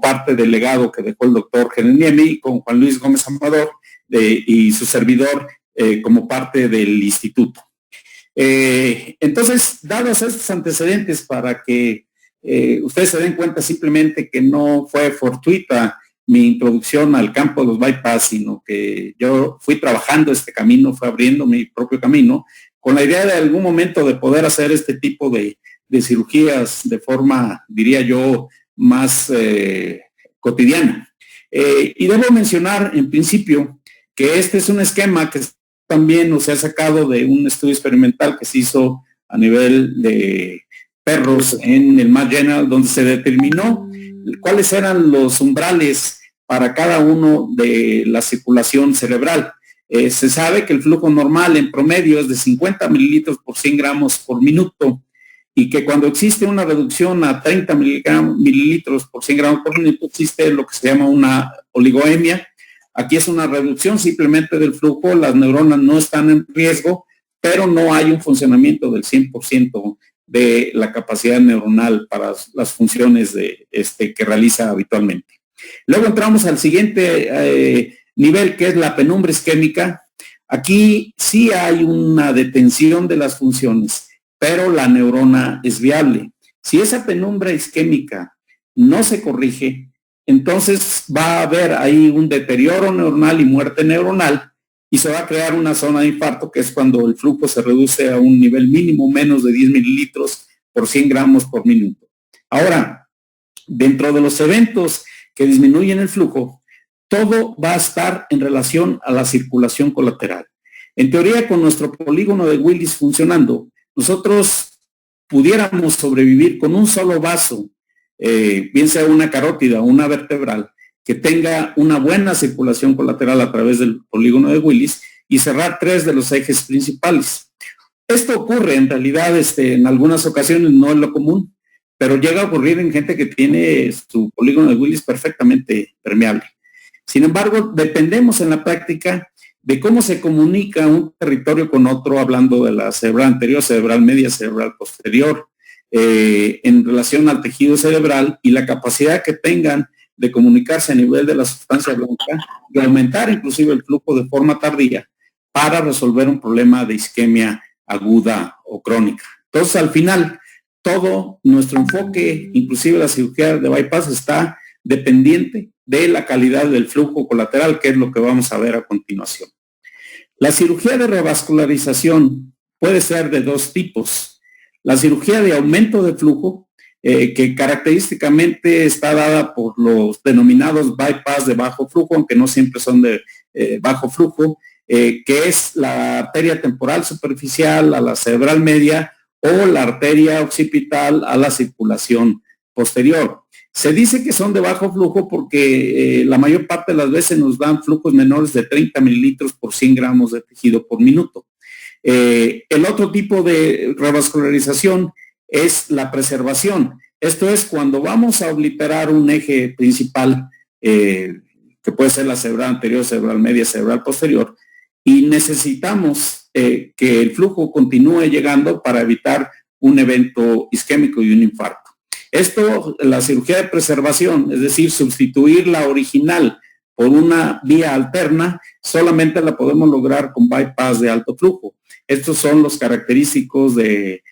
parte del legado que dejó el doctor Geneniemi con Juan Luis Gómez Amador y su servidor como parte del instituto. Entonces, dados estos antecedentes para que ustedes se den cuenta simplemente que no fue fortuita mi introducción al campo de los bypass, sino que yo fui trabajando este camino, fui abriendo mi propio camino, con la idea de algún momento de poder hacer este tipo de cirugías de forma, diría yo, más cotidiana. Y debo mencionar en principio que este es un esquema que también nos ha sacado de un estudio experimental que se hizo a nivel de perros en el Mass General, donde se determinó cuáles eran los umbrales para cada uno de la circulación cerebral. Se sabe que el flujo normal en promedio es de 50 mililitros por 100 gramos por minuto y que cuando existe una reducción a 30 mililitros por 100 gramos por minuto existe lo que se llama una oligoemia. Aquí es una reducción simplemente del flujo, las neuronas no están en riesgo, pero no hay un funcionamiento del 100% de la capacidad neuronal para las funciones que realiza habitualmente. Luego entramos al siguiente nivel, que es la penumbra isquémica. Aquí sí hay una detención de las funciones, pero la neurona es viable. Si esa penumbra isquémica no se corrige, entonces va a haber ahí un deterioro neuronal y muerte neuronal y se va a crear una zona de infarto, que es cuando el flujo se reduce a un nivel mínimo menos de 10 mililitros por 100 gramos por minuto. Ahora, dentro de los eventos que disminuyen el flujo, todo va a estar en relación a la circulación colateral. En teoría, con nuestro polígono de Willis funcionando, nosotros pudiéramos sobrevivir con un solo vaso, bien sea una carótida o una vertebral, que tenga una buena circulación colateral a través del polígono de Willis y cerrar 3 de los ejes principales. Esto ocurre en realidad en algunas ocasiones, no es lo común, pero llega a ocurrir en gente que tiene su polígono de Willis perfectamente permeable. Sin embargo, dependemos en la práctica de cómo se comunica un territorio con otro, hablando de la cerebral anterior, cerebral media, cerebral posterior, en relación al tejido cerebral y la capacidad que tengan de comunicarse a nivel de la sustancia blanca y aumentar inclusive el flujo de forma tardía para resolver un problema de isquemia aguda o crónica. Entonces, al final, todo nuestro enfoque, inclusive la cirugía de bypass, está dependiente de la calidad del flujo colateral, que es lo que vamos a ver a continuación. La cirugía de revascularización puede ser de 2 tipos. La cirugía de aumento de flujo, que característicamente está dada por los denominados bypass de bajo flujo, aunque no siempre son de bajo flujo, que es la arteria temporal superficial a la cerebral media o la arteria occipital a la circulación posterior. Se dice que son de bajo flujo porque la mayor parte de las veces nos dan flujos menores de 30 mililitros por 100 gramos de tejido por minuto. El otro tipo de revascularización es la preservación. Esto es cuando vamos a obliterar un eje principal, que puede ser la cerebral anterior, cerebral media, cerebral posterior, y necesitamos que el flujo continúe llegando para evitar un evento isquémico y un infarto. Esto, la cirugía de preservación, es decir, sustituir la original por una vía alterna, solamente la podemos lograr con bypass de alto flujo. Estos son los característicos de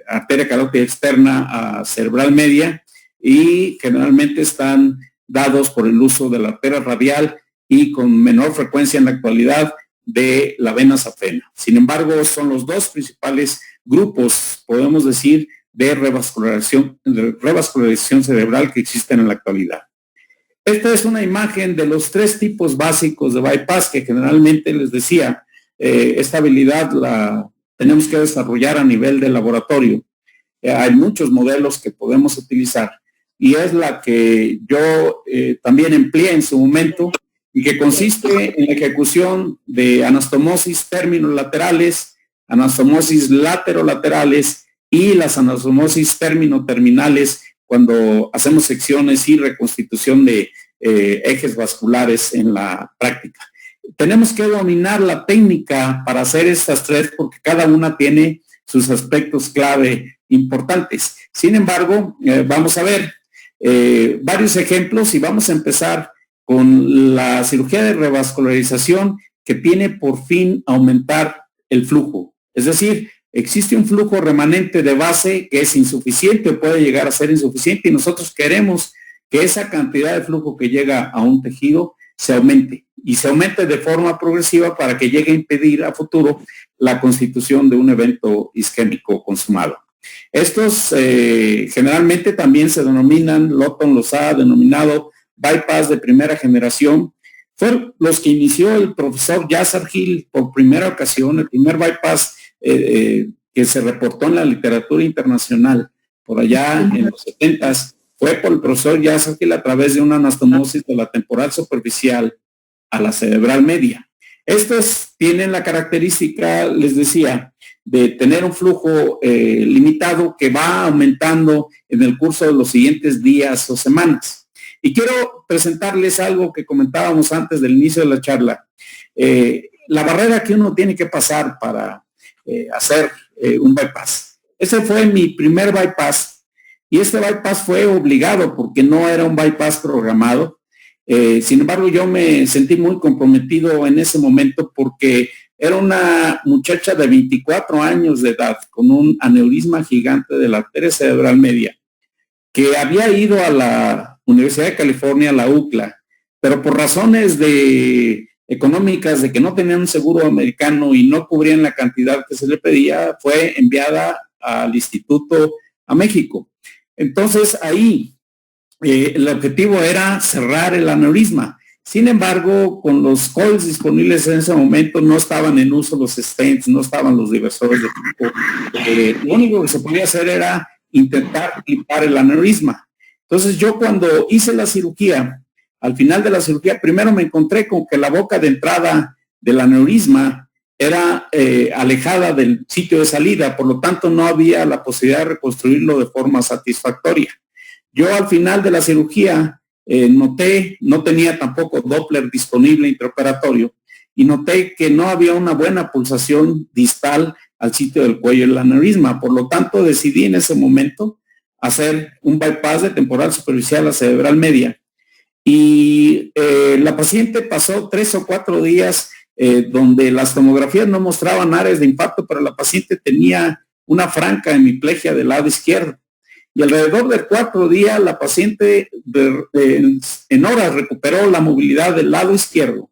arteria carótida externa a cerebral media y generalmente están dados por el uso de la arteria radial y con menor frecuencia en la actualidad de la vena safena. Sin embargo, son los 2 principales grupos, podemos decir, de revascularización cerebral que existen en la actualidad. Esta es una imagen de los 3 tipos básicos de bypass que generalmente les decía, esta habilidad la tenemos que desarrollar a nivel de laboratorio. Hay muchos modelos que podemos utilizar y es la que yo también empleé en su momento y que consiste en la ejecución de anastomosis terminolaterales, anastomosis laterolaterales y las anastomosis terminoterminales cuando hacemos secciones y reconstitución de ejes vasculares en la práctica. Tenemos que dominar la técnica para hacer estas 3 porque cada una tiene sus aspectos clave importantes. Sin embargo, vamos a ver, varios ejemplos y vamos a empezar con la cirugía de revascularización que tiene por fin aumentar el flujo. Es decir, existe un flujo remanente de base que es insuficiente o puede llegar a ser insuficiente y nosotros queremos que esa cantidad de flujo que llega a un tejido se aumente y se aumente de forma progresiva para que llegue a impedir a futuro la constitución de un evento isquémico consumado. Estos generalmente también se denominan, Lawton los ha denominado bypass de primera generación. Fueron los que inició el profesor Yasser Hill por primera ocasión, el primer bypass que se reportó en la literatura internacional por allá en los 70s, fue por el profesor Yasser Hill a través de una anastomosis de la temporal superficial a la cerebral media. Estos tienen la característica, les decía, de tener un flujo limitado que va aumentando en el curso de los siguientes días o semanas. Y quiero presentarles algo que comentábamos antes del inicio de la charla. La barrera que uno tiene que pasar para hacer un bypass. Ese fue mi primer bypass y este bypass fue obligado porque no era un bypass programado. Sin embargo, yo me sentí muy comprometido en ese momento porque era una muchacha de 24 años de edad con un aneurisma gigante de la arteria cerebral media que había ido a la Universidad de California, la UCLA, pero por razones económicas de que no tenían un seguro americano y no cubrían la cantidad que se le pedía, fue enviada al instituto a México. Entonces ahí el objetivo era cerrar el aneurisma. Sin embargo, con los coils disponibles en ese momento no estaban en uso los stents, no estaban los diversores de flujo. Lo único que se podía hacer era intentar clipar el aneurisma. Entonces yo cuando hice la cirugía, al final de la cirugía, primero me encontré con que la boca de entrada del aneurisma era alejada del sitio de salida, por lo tanto no había la posibilidad de reconstruirlo de forma satisfactoria. Yo al final de la cirugía noté, no tenía tampoco Doppler disponible intraoperatorio, y noté que no había una buena pulsación distal al sitio del cuello del aneurisma. Por lo tanto, decidí en ese momento hacer un bypass de temporal superficial a cerebral media. Y la paciente pasó 3 o 4 días donde las tomografías no mostraban áreas de infarto, pero la paciente tenía una franca hemiplegia del lado izquierdo. Y alrededor de 4 días la paciente en horas recuperó la movilidad del lado izquierdo.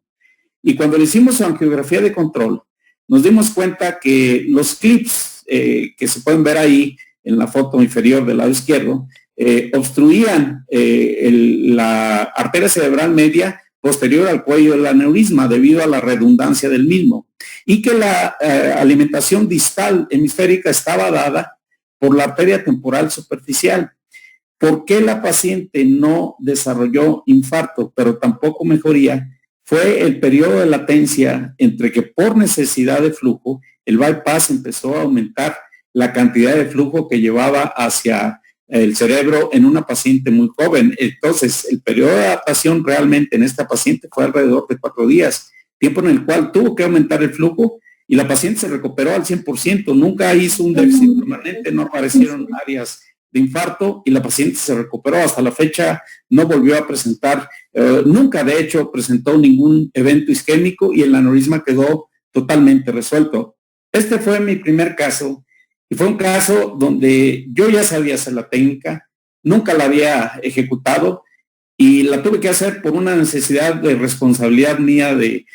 Y cuando le hicimos su angiografía de control, nos dimos cuenta que los clips que se pueden ver ahí en la foto inferior del lado izquierdo obstruían la arteria cerebral media posterior al cuello del aneurisma debido a la redundancia del mismo, y que la alimentación distal hemisférica estaba dada por la arteria temporal superficial. ¿Por qué la paciente no desarrolló infarto, pero tampoco mejoría? Fue el periodo de latencia entre que por necesidad de flujo, el bypass empezó a aumentar la cantidad de flujo que llevaba hacia el cerebro en una paciente muy joven. Entonces, el periodo de adaptación realmente en esta paciente fue alrededor de 4 días, tiempo en el cual tuvo que aumentar el flujo y la paciente se recuperó al 100%, nunca hizo un déficit permanente, no aparecieron áreas de infarto y la paciente se recuperó. Hasta la fecha no volvió a presentar, nunca de hecho presentó ningún evento isquémico y el aneurisma quedó totalmente resuelto. Este fue mi primer caso y fue un caso donde yo ya sabía hacer la técnica, nunca la había ejecutado y la tuve que hacer por una necesidad de responsabilidad mía de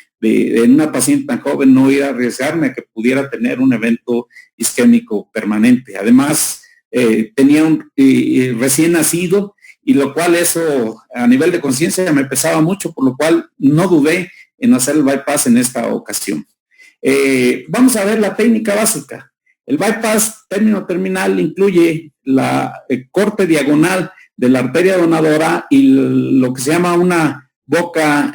una paciente tan joven, no ir a arriesgarme a que pudiera tener un evento isquémico permanente. Además, tenía un recién nacido, y lo cual eso a nivel de conciencia me pesaba mucho, por lo cual no dudé en hacer el bypass en esta ocasión. Vamos a ver la técnica básica. El bypass término terminal incluye la corte diagonal de la arteria donadora y lo que se llama una boca,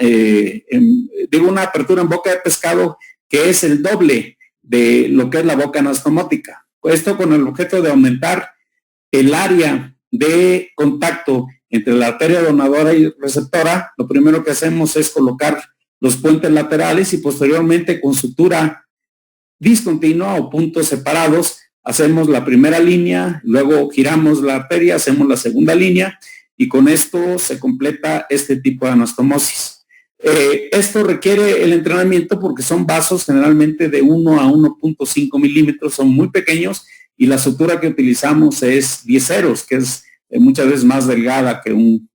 una apertura en boca de pescado, que es el doble de lo que es la boca anastomótica. Esto con el objeto de aumentar el área de contacto entre la arteria donadora y receptora. Lo primero que hacemos es colocar los puentes laterales y posteriormente con sutura discontinua o puntos separados hacemos la primera línea, luego giramos la arteria, hacemos la segunda línea y con esto se completa este tipo de anastomosis. Esto requiere el entrenamiento porque son vasos generalmente de 1 a 1.5 milímetros, son muy pequeños y la sutura que utilizamos es 10 ceros, que es muchas veces más delgada que un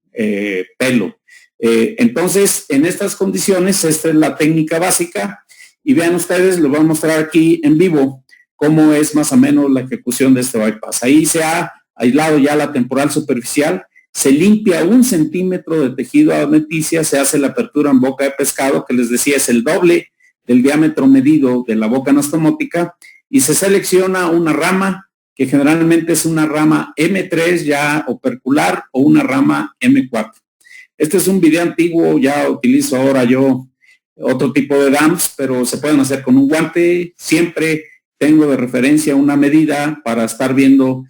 pelo. Entonces, en estas condiciones, esta es la técnica básica y vean ustedes, lo voy a mostrar aquí en vivo, cómo es más o menos la ejecución de este bypass. Ahí se ha aislado ya la temporal superficial, se limpia 1 centímetro de tejido adventicia, se hace la apertura en boca de pescado, que les decía es el doble del diámetro medido de la boca anastomótica, y se selecciona una rama, que generalmente es una rama M3 ya opercular o una rama M4. Este es un video antiguo, ya utilizo ahora yo otro tipo de DAMS, pero se pueden hacer con un guante. Siempre tengo de referencia una medida para estar viendo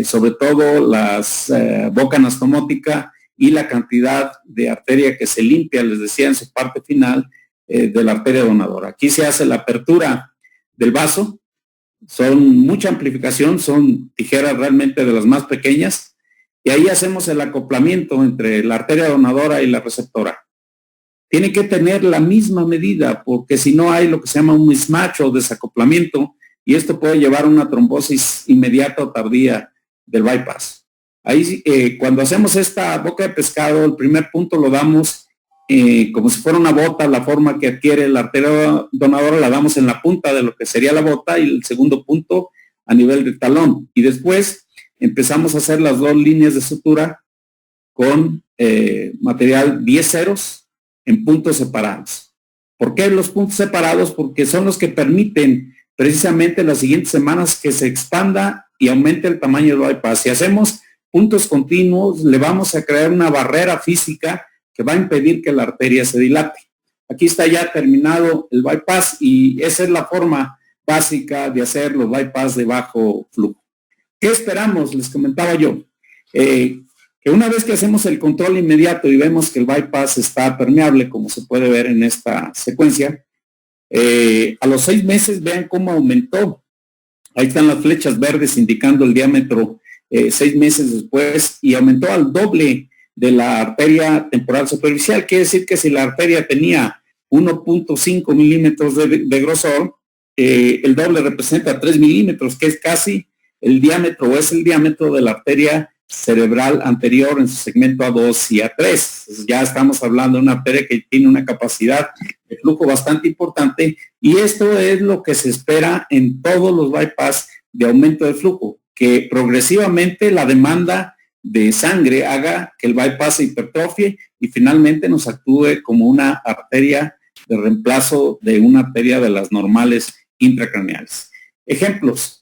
sobre todo las boca anastomótica y la cantidad de arteria que se limpia, les decía en su parte final, de la arteria donadora. Aquí se hace la apertura del vaso, son mucha amplificación, son tijeras realmente de las más pequeñas, y ahí hacemos el acoplamiento entre la arteria donadora y la receptora. Tiene que tener la misma medida, porque si no hay lo que se llama un mismatch o desacoplamiento, y esto puede llevar a una trombosis inmediata o tardía del bypass. Ahí, cuando hacemos esta boca de pescado, el primer punto lo damos como si fuera una bota, la forma que adquiere la arteria donadora la damos en la punta de lo que sería la bota y el segundo punto a nivel del talón. Y después empezamos a hacer las 2 líneas de sutura con material 10 ceros en puntos separados. ¿Por qué los puntos separados? Porque son los que permiten precisamente las siguientes semanas que se expanda y aumente el tamaño del bypass. Si hacemos puntos continuos, le vamos a crear una barrera física que va a impedir que la arteria se dilate. Aquí está ya terminado el bypass y esa es la forma básica de hacer los bypass de bajo flujo. ¿Qué esperamos? Les comentaba yo. Que una vez que hacemos el control inmediato y vemos que el bypass está permeable, como se puede ver en esta secuencia, a los 6 meses vean cómo aumentó. Ahí están las flechas verdes indicando el diámetro 6 meses después y aumentó al doble de la arteria temporal superficial. Quiere decir que si la arteria tenía 1.5 milímetros de grosor, el doble representa 3 milímetros, que es casi el diámetro o es el diámetro de la arteria cerebral anterior en su segmento A2 y A3. Entonces, ya estamos hablando de una arteria que tiene una capacidad de flujo bastante importante y esto es lo que se espera en todos los bypass de aumento de flujo, que progresivamente la demanda de sangre haga que el bypass se hipertrofie y finalmente nos actúe como una arteria de reemplazo de una arteria de las normales intracraneales. Ejemplos.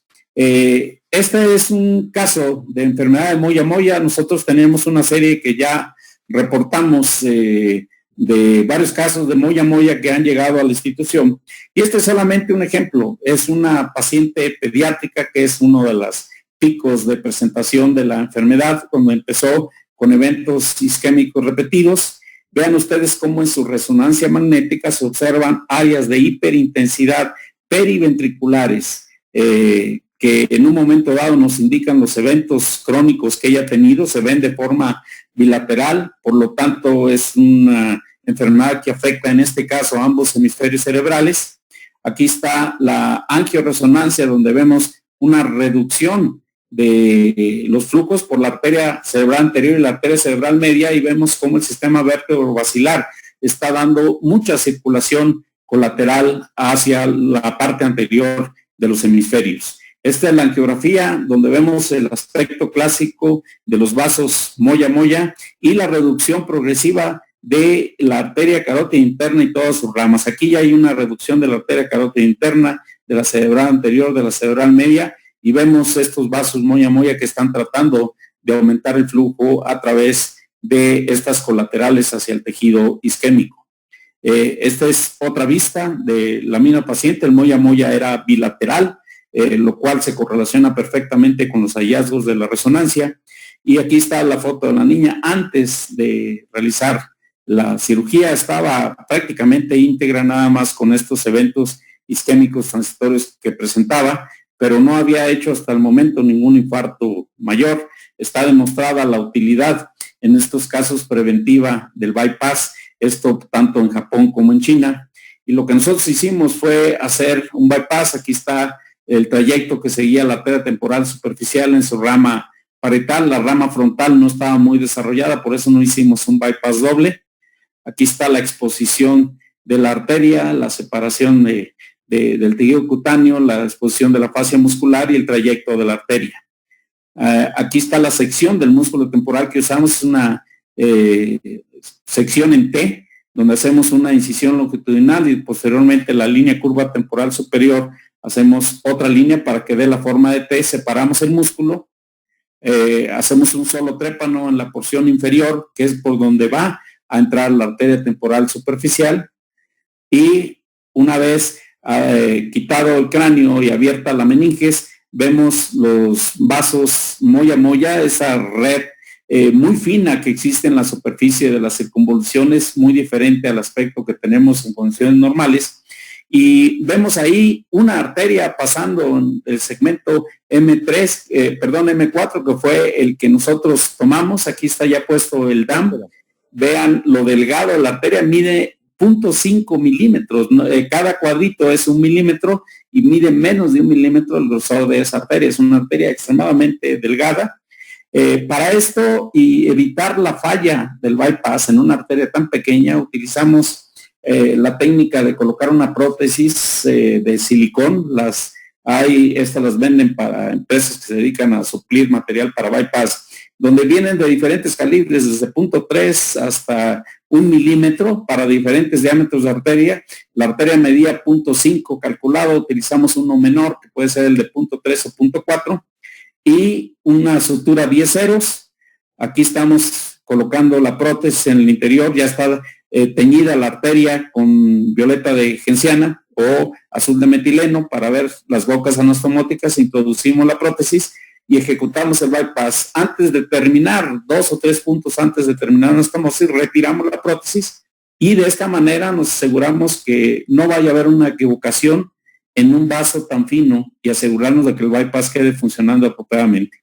Este es un caso de enfermedad de Moya-Moya. Nosotros tenemos una serie que ya reportamos de varios casos de Moya-Moya que han llegado a la institución. Y este es solamente un ejemplo. Es una paciente pediátrica que es uno de los picos de presentación de la enfermedad cuando empezó con eventos isquémicos repetidos. Vean ustedes cómo en su resonancia magnética se observan áreas de hiperintensidad periventriculares que en un momento dado nos indican los eventos crónicos que ella ha tenido, se ven de forma bilateral, por lo tanto es una enfermedad que afecta en este caso a ambos hemisferios cerebrales. Aquí está la angioresonancia donde vemos una reducción de los flujos por la arteria cerebral anterior y la arteria cerebral media y vemos cómo el sistema vértebro-basilar está dando mucha circulación colateral hacia la parte anterior de los hemisferios. Esta es la angiografía donde vemos el aspecto clásico de los vasos Moya-Moya y la reducción progresiva de la arteria carótida interna y todas sus ramas. Aquí ya hay una reducción de la arteria carótida interna, de la cerebral anterior, de la cerebral media, y vemos estos vasos Moya-Moya que están tratando de aumentar el flujo a través de estas colaterales hacia el tejido isquémico. Esta es otra vista de la misma paciente. El Moya-Moya era bilateral, lo cual se correlaciona perfectamente con los hallazgos de la resonancia. Y aquí está la foto de la niña antes de realizar la cirugía. Estaba prácticamente íntegra, nada más con estos eventos isquémicos transitorios que presentaba, pero no había hecho hasta el momento ningún infarto mayor. Está demostrada la utilidad en estos casos preventiva del bypass, esto tanto en Japón como en China. Y lo que nosotros hicimos fue hacer un bypass. Aquí está el trayecto que seguía la arteria temporal superficial en su rama parietal. La rama frontal no estaba muy desarrollada, por eso no hicimos un bypass doble. Aquí está la exposición de la arteria, la separación del tejido cutáneo, la exposición de la fascia muscular y el trayecto de la arteria. Aquí está la sección del músculo temporal que usamos, es una sección en T, donde hacemos una incisión longitudinal y posteriormente la línea curva temporal superior hacemos otra línea para que dé la forma de T, separamos el músculo, hacemos un solo trépano en la porción inferior, que es por donde va a entrar la arteria temporal superficial, y una vez quitado el cráneo y abierta la meninges, vemos los vasos moya moya, esa red muy fina que existe en la superficie de las circunvoluciones, muy diferente al aspecto que tenemos en condiciones normales, y vemos ahí una arteria pasando en el segmento M4, que fue el que nosotros tomamos. Aquí está ya puesto el DAM. Vean lo delgado, la arteria mide 0.5 milímetros, cada cuadrito es 1 milímetro y mide menos de 1 milímetro el grosor de esa arteria. Es una arteria extremadamente delgada. Para esto y evitar la falla del bypass en una arteria tan pequeña, utilizamos la técnica de colocar una prótesis de silicón. Estas las venden para empresas que se dedican a suplir material para bypass, donde vienen de diferentes calibres, desde 0.3 hasta 1 milímetro para diferentes diámetros de arteria. La arteria medía 0.5 calculado, utilizamos uno menor, que puede ser el de 0.3 o 0.4, y una sutura 10 ceros. Aquí estamos colocando la prótesis en el interior, ya está teñida la arteria con violeta de genciana o azul de metileno para ver las bocas anastomóticas. Introducimos la prótesis y ejecutamos el bypass. Antes de terminar, 2 o 3 puntos antes de terminar la anastomosis, retiramos la prótesis y de esta manera nos aseguramos que no vaya a haber una equivocación en un vaso tan fino y asegurarnos de que el bypass quede funcionando apropiadamente.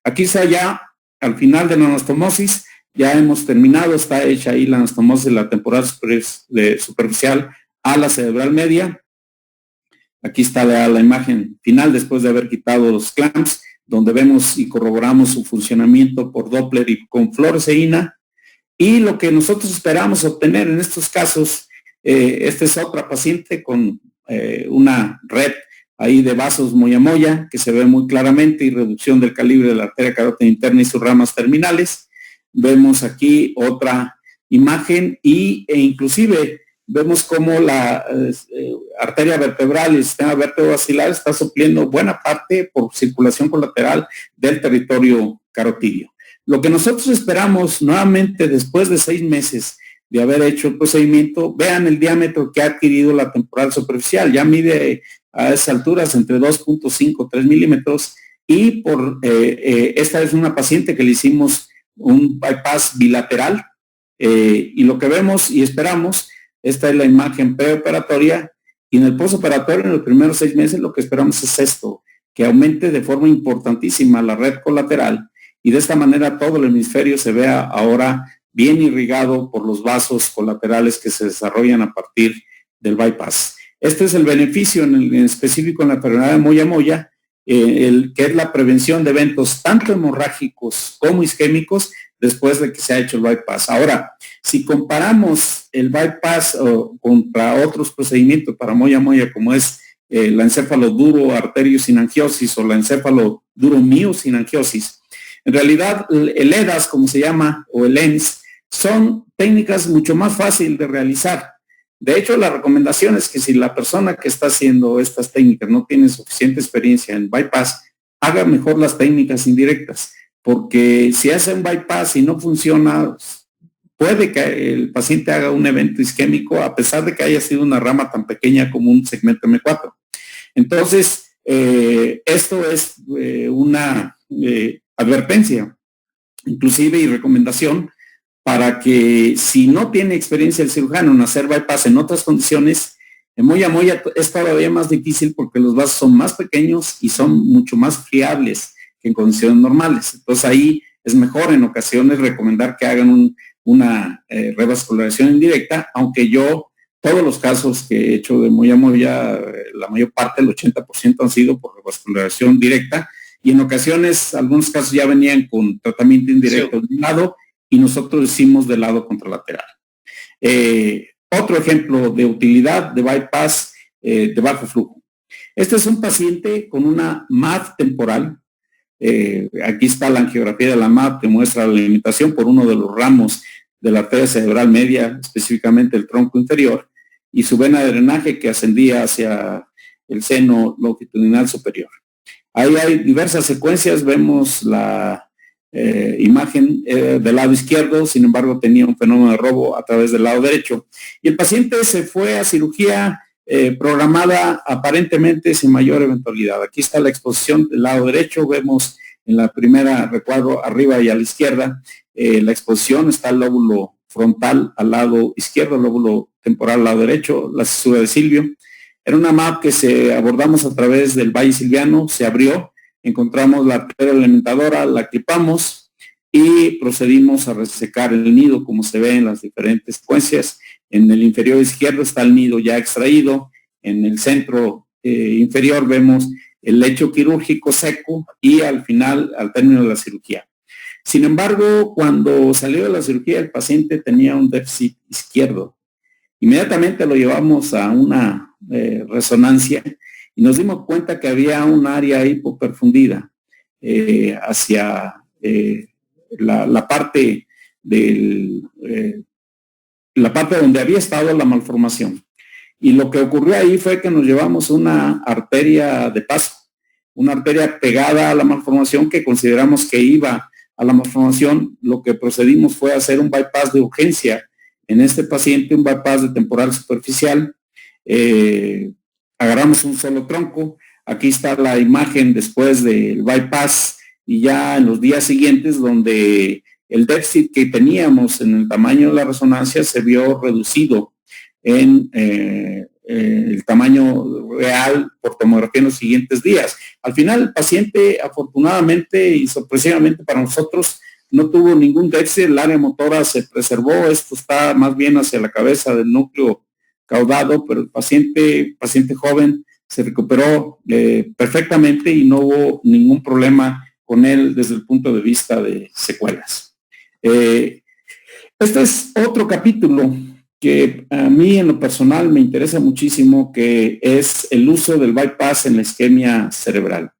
Aquí está ya al final de la anastomosis, ya hemos terminado, está hecha ahí la anastomosis de la temporal superficial a la cerebral media. Aquí está la imagen final después de haber quitado los clamps, donde vemos y corroboramos su funcionamiento por Doppler y con fluoresceína. Y lo que nosotros esperamos obtener en estos casos, esta es otra paciente con una red ahí de vasos moya moya que se ve muy claramente y reducción del calibre de la arteria carótida interna y sus ramas terminales. Vemos aquí otra imagen e inclusive vemos cómo la arteria vertebral y el sistema vertebrovascular está supliendo buena parte por circulación colateral del territorio carotidio. Lo que nosotros esperamos nuevamente después de 6 meses de haber hecho el procedimiento, vean el diámetro que ha adquirido la temporal superficial, ya mide a esas alturas entre 2.5 3 milímetros y esta es una paciente que le hicimos un bypass bilateral y lo que vemos y esperamos, esta es la imagen preoperatoria y en el postoperatorio en los primeros 6 meses lo que esperamos es esto, que aumente de forma importantísima la red colateral y de esta manera todo el hemisferio se vea ahora bien irrigado por los vasos colaterales que se desarrollan a partir del bypass. Este es el beneficio en específico en la enfermedad de moya moya, que es la prevención de eventos tanto hemorrágicos como isquémicos después de que se ha hecho el bypass. Ahora, si comparamos el bypass contra otros procedimientos para moya moya como es la encéfalo duro arterio sin angiosis o la encéfalo duro mio sin angiosis, en realidad el EDAS, como se llama, o el ENS, son técnicas mucho más fáciles de realizar. De hecho, la recomendación es que si la persona que está haciendo estas técnicas no tiene suficiente experiencia en bypass, haga mejor las técnicas indirectas, porque si hace un bypass y no funciona, puede que el paciente haga un evento isquémico a pesar de que haya sido una rama tan pequeña como un segmento M4. Entonces, esto es una advertencia, inclusive y recomendación, para que si no tiene experiencia el cirujano en hacer bypass en otras condiciones, en moya moya es todavía más difícil porque los vasos son más pequeños y son mucho más fiables que en condiciones normales. Entonces ahí es mejor en ocasiones recomendar que hagan una revascularización indirecta, aunque yo, todos los casos que he hecho de Moya Moya, la mayor parte, el 80% han sido por revascularización directa, y en ocasiones, algunos casos ya venían con tratamiento indirecto de un lado, y nosotros hicimos del lado contralateral. Otro ejemplo de utilidad de bypass de bajo flujo. Este es un paciente con una MAD temporal. Aquí está la angiografía de la MAD que muestra la limitación por uno de los ramos de la arteria cerebral media, específicamente el tronco inferior, y su vena de drenaje que ascendía hacia el seno longitudinal superior. Ahí hay diversas secuencias, vemos la imagen del lado izquierdo, sin embargo tenía un fenómeno de robo a través del lado derecho. Y el paciente se fue a cirugía programada aparentemente sin mayor eventualidad. Aquí está la exposición del lado derecho, vemos en la primera recuadro arriba y a la izquierda la exposición, está el lóbulo frontal al lado izquierdo, el lóbulo temporal al lado derecho, la cisura de Silvio. Era una MAP que abordamos a través del valle silviano, se abrió, encontramos la arteria alimentadora, la clipamos y procedimos a resecar el nido, como se ve en las diferentes secuencias. En el inferior izquierdo está el nido ya extraído, en el centro inferior vemos el lecho quirúrgico seco y al final, al término de la cirugía. Sin embargo, cuando salió de la cirugía, el paciente tenía un déficit izquierdo. Inmediatamente lo llevamos a una resonancia y nos dimos cuenta que había un área hipoperfundida hacia la parte la parte donde había estado la malformación. Y lo que ocurrió ahí fue que nos llevamos una arteria de paso, una arteria pegada a la malformación que consideramos que iba a la malformación. Lo que procedimos fue hacer un bypass de urgencia en este paciente, un bypass de temporal superficial. Agarramos un solo tronco. Aquí está la imagen después del bypass y ya en los días siguientes donde el déficit que teníamos en el tamaño de la resonancia se vio reducido en el tamaño real por tomografía en los siguientes días. Al final el paciente afortunadamente y sorpresivamente para nosotros no tuvo ningún déficit, el área motora se preservó, esto está más bien hacia la cabeza del núcleo caudado, pero el paciente joven se recuperó perfectamente y no hubo ningún problema con él desde el punto de vista de secuelas. Este es otro capítulo que a mí en lo personal me interesa muchísimo, que es el uso del bypass en la isquemia cerebral.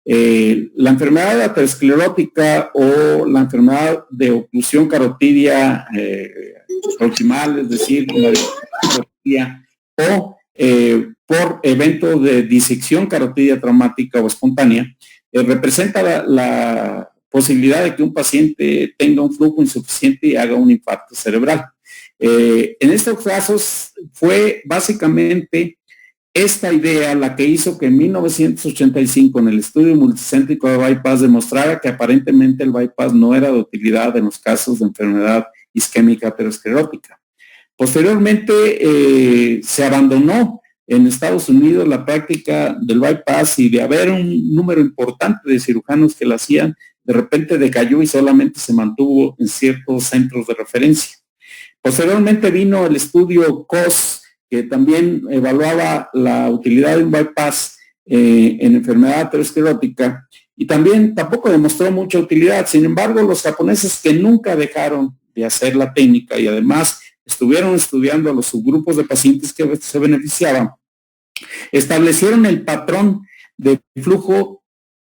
La enfermedad aterosclerótica o la enfermedad de oclusión carotidia proximal, es decir, una carotidia, o por evento de disección carotidia traumática o espontánea, representa la posibilidad de que un paciente tenga un flujo insuficiente y haga un infarto cerebral. En estos casos fue básicamente esta idea la que hizo que en 1985 en el estudio multicéntrico de bypass demostrara que aparentemente el bypass no era de utilidad en los casos de enfermedad isquémica aterosclerótica. Posteriormente se abandonó en Estados Unidos la práctica del bypass y de haber un número importante de cirujanos que la hacían, de repente decayó y solamente se mantuvo en ciertos centros de referencia. Posteriormente vino el estudio COS, que también evaluaba la utilidad de un bypass en enfermedad aterosclerótica y tampoco demostró mucha utilidad. Sin embargo, los japoneses, que nunca dejaron de hacer la técnica y además estuvieron estudiando a los subgrupos de pacientes que se beneficiaban, establecieron el patrón de flujo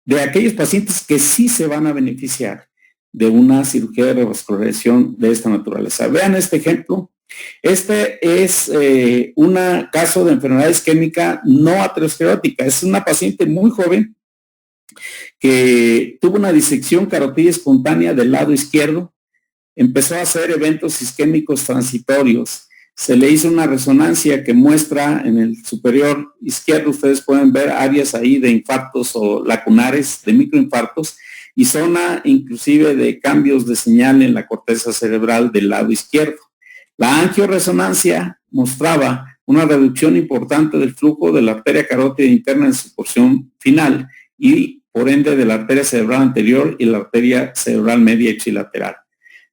de aquellos pacientes que sí se van a beneficiar de una cirugía de revascularización de esta naturaleza. Vean este ejemplo. Este es un caso de enfermedad isquémica no aterosclerótica. Es una paciente muy joven que tuvo una disección carotidia espontánea del lado izquierdo, empezó a hacer eventos isquémicos transitorios. Se le hizo una resonancia que muestra en el superior izquierdo, ustedes pueden ver áreas ahí de infartos o lacunares, de microinfartos, y zona inclusive de cambios de señal en la corteza cerebral del lado izquierdo. La angioresonancia mostraba una reducción importante del flujo de la arteria carótida interna en su porción final y por ende de la arteria cerebral anterior y la arteria cerebral media ipsilateral.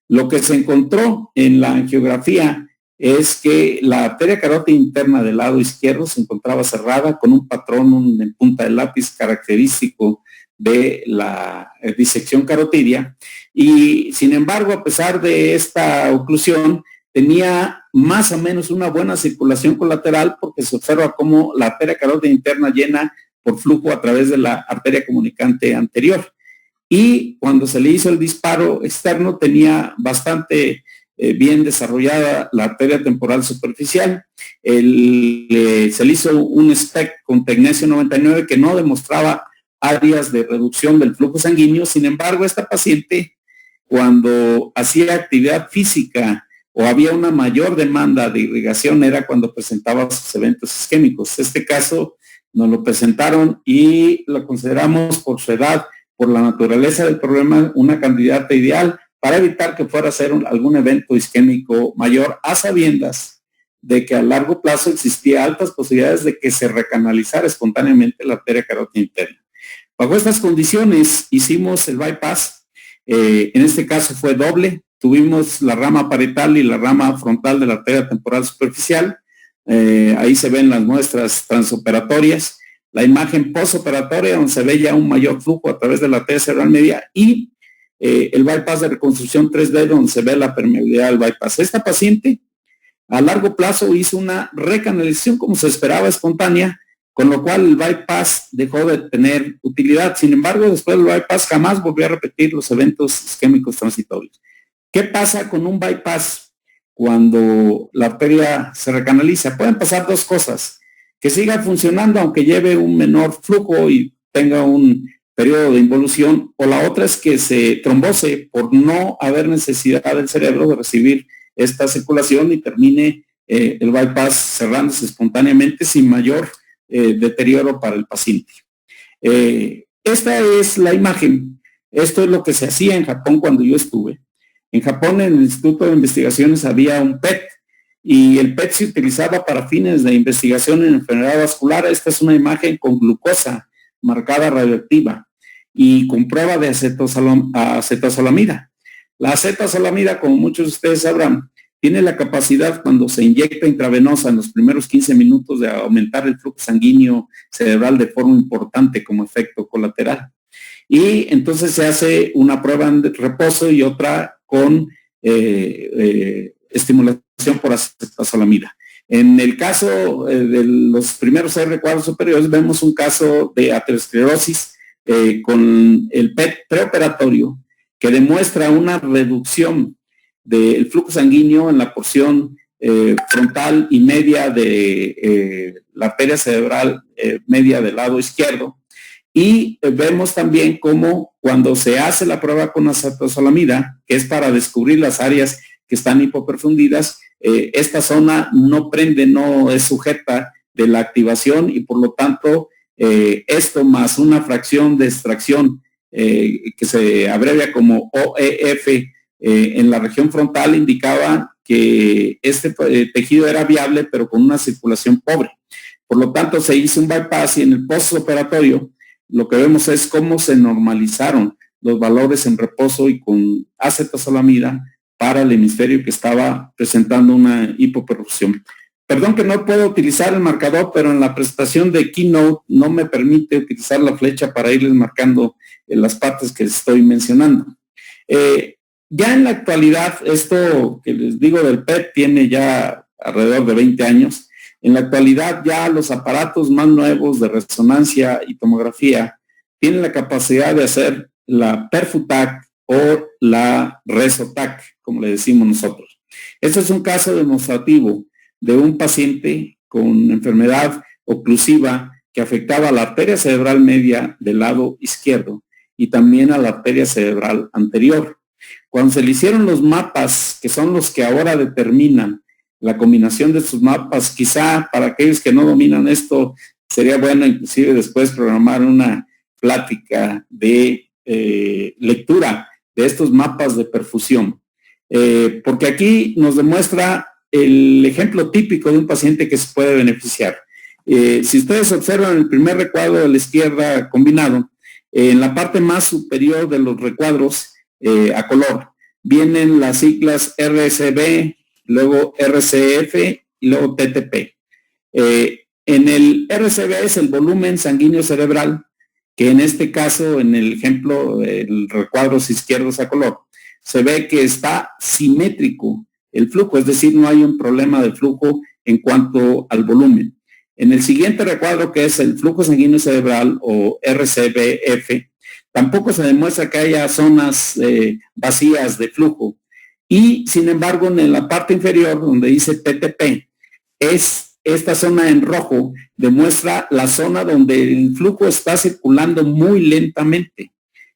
Lo que se encontró en la angiografía es que la arteria carótida interna del lado izquierdo se encontraba cerrada con un patrón en punta de lápiz característico de la disección carotidia, y sin embargo, a pesar de esta oclusión, tenía más o menos una buena circulación colateral, porque se observa cómo la arteria carótida interna llena por flujo a través de la arteria comunicante anterior. Y cuando se le hizo el disparo externo, tenía bastante bien desarrollada la arteria temporal superficial. Se le hizo un SPECT con tecnesio 99 que no demostraba áreas de reducción del flujo sanguíneo. Sin embargo, esta paciente, cuando hacía actividad física o había una mayor demanda de irrigación, era cuando presentaba sus eventos isquémicos. Este caso nos lo presentaron y lo consideramos, por su edad, por la naturaleza del problema, una candidata ideal para evitar que fuera a ser algún evento isquémico mayor, a sabiendas de que a largo plazo existía altas posibilidades de que se recanalizara espontáneamente la arteria carótida interna. Bajo estas condiciones hicimos el bypass. En este caso fue doble. Tuvimos la rama parietal y la rama frontal de la arteria temporal superficial. Ahí se ven las muestras transoperatorias. La imagen postoperatoria, donde se ve ya un mayor flujo a través de la arteria cerebral media, y el bypass de reconstrucción 3D, donde se ve la permeabilidad del bypass. Esta paciente a largo plazo hizo una recanalización como se esperaba, espontánea, con lo cual el bypass dejó de tener utilidad. Sin embargo, después del bypass jamás volvió a repetir los eventos isquémicos transitorios. ¿Qué pasa con un bypass cuando la arteria se recanaliza? Pueden pasar dos cosas: que siga funcionando aunque lleve un menor flujo y tenga un periodo de involución, o la otra es que se trombose por no haber necesidad del cerebro de recibir esta circulación y termine el bypass cerrándose espontáneamente sin mayor deterioro para el paciente. Esta es la imagen. Esto es lo que se hacía en Japón cuando yo estuve. En Japón, en el Instituto de Investigaciones, había un PET, y el PET se utilizaba para fines de investigación en enfermedad vascular. Esta es una imagen con glucosa marcada radioactiva y con prueba de acetazolamida. La acetazolamida, como muchos de ustedes sabrán, tiene la capacidad, cuando se inyecta intravenosa en los primeros 15 minutos, de aumentar el flujo sanguíneo cerebral de forma importante como efecto colateral. Y entonces se hace una prueba en reposo y otra con estimulación por acetazolamida. En el caso de los primeros R cuadros superiores, vemos un caso de aterosclerosis con el PET preoperatorio, que demuestra una reducción del flujo sanguíneo en la porción frontal y media de la arteria cerebral media del lado izquierdo. Y vemos también cómo cuando se hace la prueba con acetazolamida, que es para descubrir las áreas que están hipoperfundidas, esta zona no prende, no es sujeta de la activación, y por lo tanto esto más una fracción de extracción que se abrevia como OEF en la región frontal indicaba que este tejido era viable pero con una circulación pobre. Por lo tanto se hizo un bypass, y en el postoperatorio lo que vemos es cómo se normalizaron los valores en reposo y con acetazolamida para el hemisferio que estaba presentando una hipoperfusión. Perdón que no puedo utilizar el marcador, pero en la presentación de Keynote no me permite utilizar la flecha para irles marcando las partes que estoy mencionando. Ya en la actualidad, esto que les digo del PET tiene ya alrededor de 20 años. En la actualidad ya los aparatos más nuevos de resonancia y tomografía tienen la capacidad de hacer la PERFU-TAC o la RESO-TAC, como le decimos nosotros. Este es un caso demostrativo de un paciente con enfermedad oclusiva que afectaba a la arteria cerebral media del lado izquierdo y también a la arteria cerebral anterior. Cuando se le hicieron los mapas, que son los que ahora determinan la combinación de estos mapas, quizá para aquellos que no dominan esto, sería bueno inclusive después programar una plática de lectura de estos mapas de perfusión, porque aquí nos demuestra el ejemplo típico de un paciente que se puede beneficiar. Si ustedes observan el primer recuadro de la izquierda combinado, En la parte más superior de los recuadros a color vienen las siglas RSB, luego RCF y luego TTP. En el RCB es el volumen sanguíneo cerebral, que en este caso, en el ejemplo, el recuadros izquierdos a color, se ve que está simétrico el flujo, es decir, no hay un problema de flujo en cuanto al volumen. En el siguiente recuadro, que es el flujo sanguíneo cerebral o RCBF, tampoco se demuestra que haya zonas vacías de flujo. Y, sin embargo, en la parte inferior, donde dice TTP, es esta zona en rojo, demuestra la zona donde el flujo está circulando muy lentamente.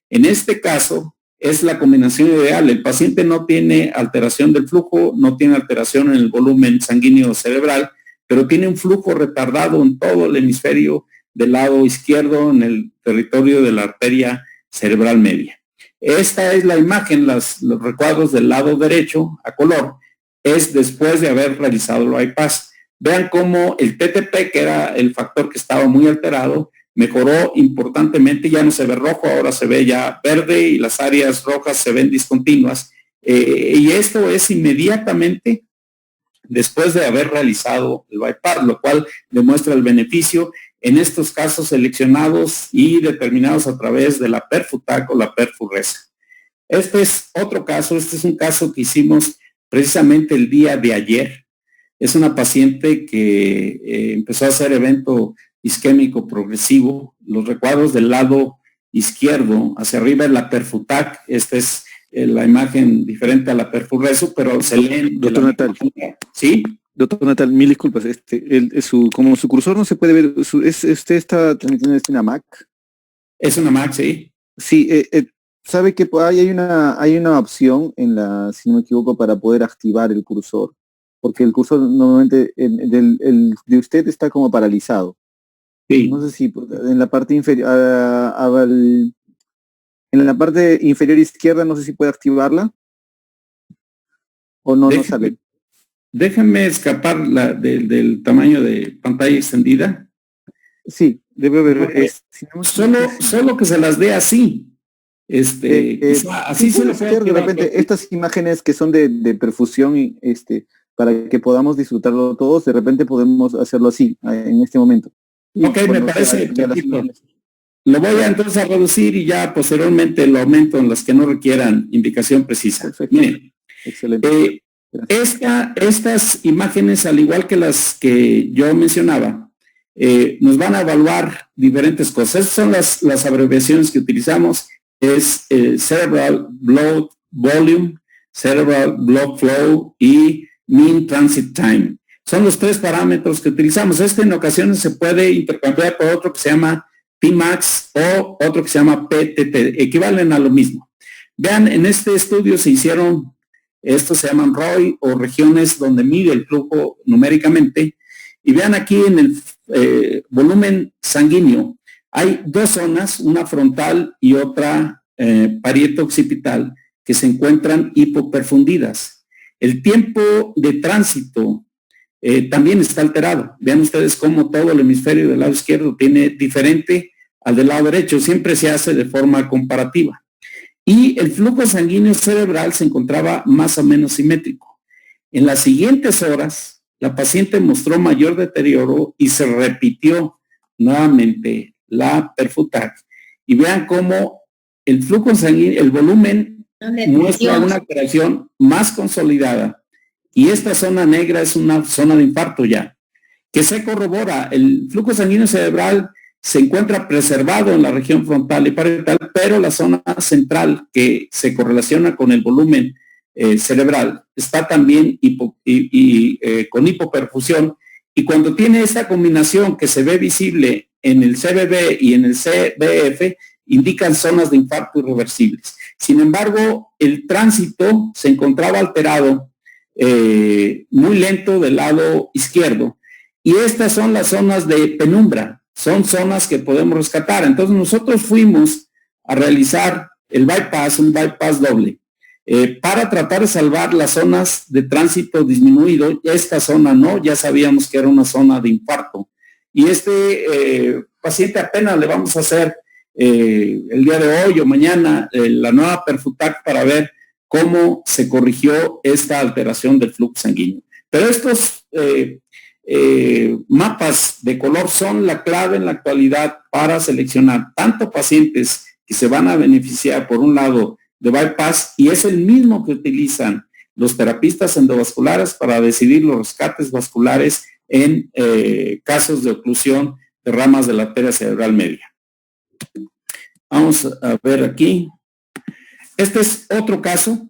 En este caso, es la combinación ideal. El paciente no tiene alteración del flujo, no tiene alteración en el volumen sanguíneo cerebral, pero tiene un flujo retardado en todo el hemisferio del lado izquierdo, en el territorio de la arteria cerebral media. Esta es la imagen, los recuadros del lado derecho a color, es después de haber realizado el bypass. Vean cómo el TTP, que era el factor que estaba muy alterado, mejoró importantemente, ya no se ve rojo, ahora se ve ya verde y las áreas rojas se ven discontinuas. Y esto es inmediatamente después de haber realizado el bypass, lo cual demuestra el beneficio en estos casos seleccionados y determinados a través de la Perfutac o la Perfuresa. Este es otro caso, este es un caso que hicimos precisamente el día de ayer. Es una paciente que empezó a hacer evento isquémico progresivo. Los recuadros del lado izquierdo hacia arriba es la Perfutac, esta es la imagen diferente a la Perfurreso, pero se leen. Doctor Natal. ¿Sí? Doctor Natal, mil disculpas. Como su cursor no se puede ver, ¿usted está transmitiendo desde una Mac? Es una Mac, sí. Sí, sabe que hay una opción en la, si no me equivoco, para poder activar el cursor, porque el cursor normalmente el de usted está como paralizado. Sí. No sé si en la parte inferior, en la parte inferior izquierda, no sé si puede activarla o no, no sale. Déjenme escapar del tamaño de pantalla extendida. Sí, debe haber. Solo que se las dé así. Así se lo puede de repente estas imágenes que son de perfusión, para que podamos disfrutarlo todos, de repente podemos hacerlo así, en este momento. Ok, me parece. Lo voy a entonces a reducir y ya posteriormente lo aumento en las que no requieran indicación precisa. Perfecto. Miren, excelente. Estas imágenes, al igual que las que yo mencionaba, nos van a evaluar diferentes cosas. Estas son las abreviaciones que utilizamos. Es Cerebral Blood Volume, Cerebral Blood Flow y Mean Transit Time. Son los tres parámetros que utilizamos. En ocasiones se puede intercambiar por otro que se llama Tmax o otro que se llama PTT. Equivalen a lo mismo. Vean, en este estudio se hicieron, estos se llaman ROI o regiones donde mide el flujo numéricamente. Y vean aquí en el volumen sanguíneo, hay dos zonas, una frontal y otra parieto-occipital, que se encuentran hipoperfundidas. El tiempo de tránsito también está alterado. Vean ustedes cómo todo el hemisferio del lado izquierdo tiene diferente al del lado derecho. Siempre se hace de forma comparativa. Y el flujo sanguíneo cerebral se encontraba más o menos simétrico. En las siguientes horas, la paciente mostró mayor deterioro y se repitió nuevamente la Perfutac. Y vean cómo el flujo sanguíneo, el volumen muestra una alteración más consolidada. Y esta zona negra es una zona de infarto ya, que se corrobora. El flujo sanguíneo cerebral se encuentra preservado en la región frontal y parietal, pero la zona central que se correlaciona con el volumen cerebral está también con hipoperfusión. Y cuando tiene esta combinación que se ve visible en el CBB y en el CBF, indican zonas de infarto irreversibles. Sin embargo, el tránsito se encontraba alterado, muy lento del lado izquierdo, y estas son las zonas de penumbra, son zonas que podemos rescatar. Entonces nosotros fuimos a realizar el bypass, un bypass doble, para tratar de salvar las zonas de tránsito disminuido. Esta zona no, ya sabíamos que era una zona de infarto, y paciente apenas le vamos a hacer el día de hoy o mañana la nueva Perfutac para ver cómo se corrigió esta alteración del flujo sanguíneo. Pero estos mapas de color son la clave en la actualidad para seleccionar tanto pacientes que se van a beneficiar, por un lado, de bypass, y es el mismo que utilizan los terapistas endovasculares para decidir los rescates vasculares en casos de oclusión de ramas de la arteria cerebral media. Vamos a ver aquí. Este es otro caso.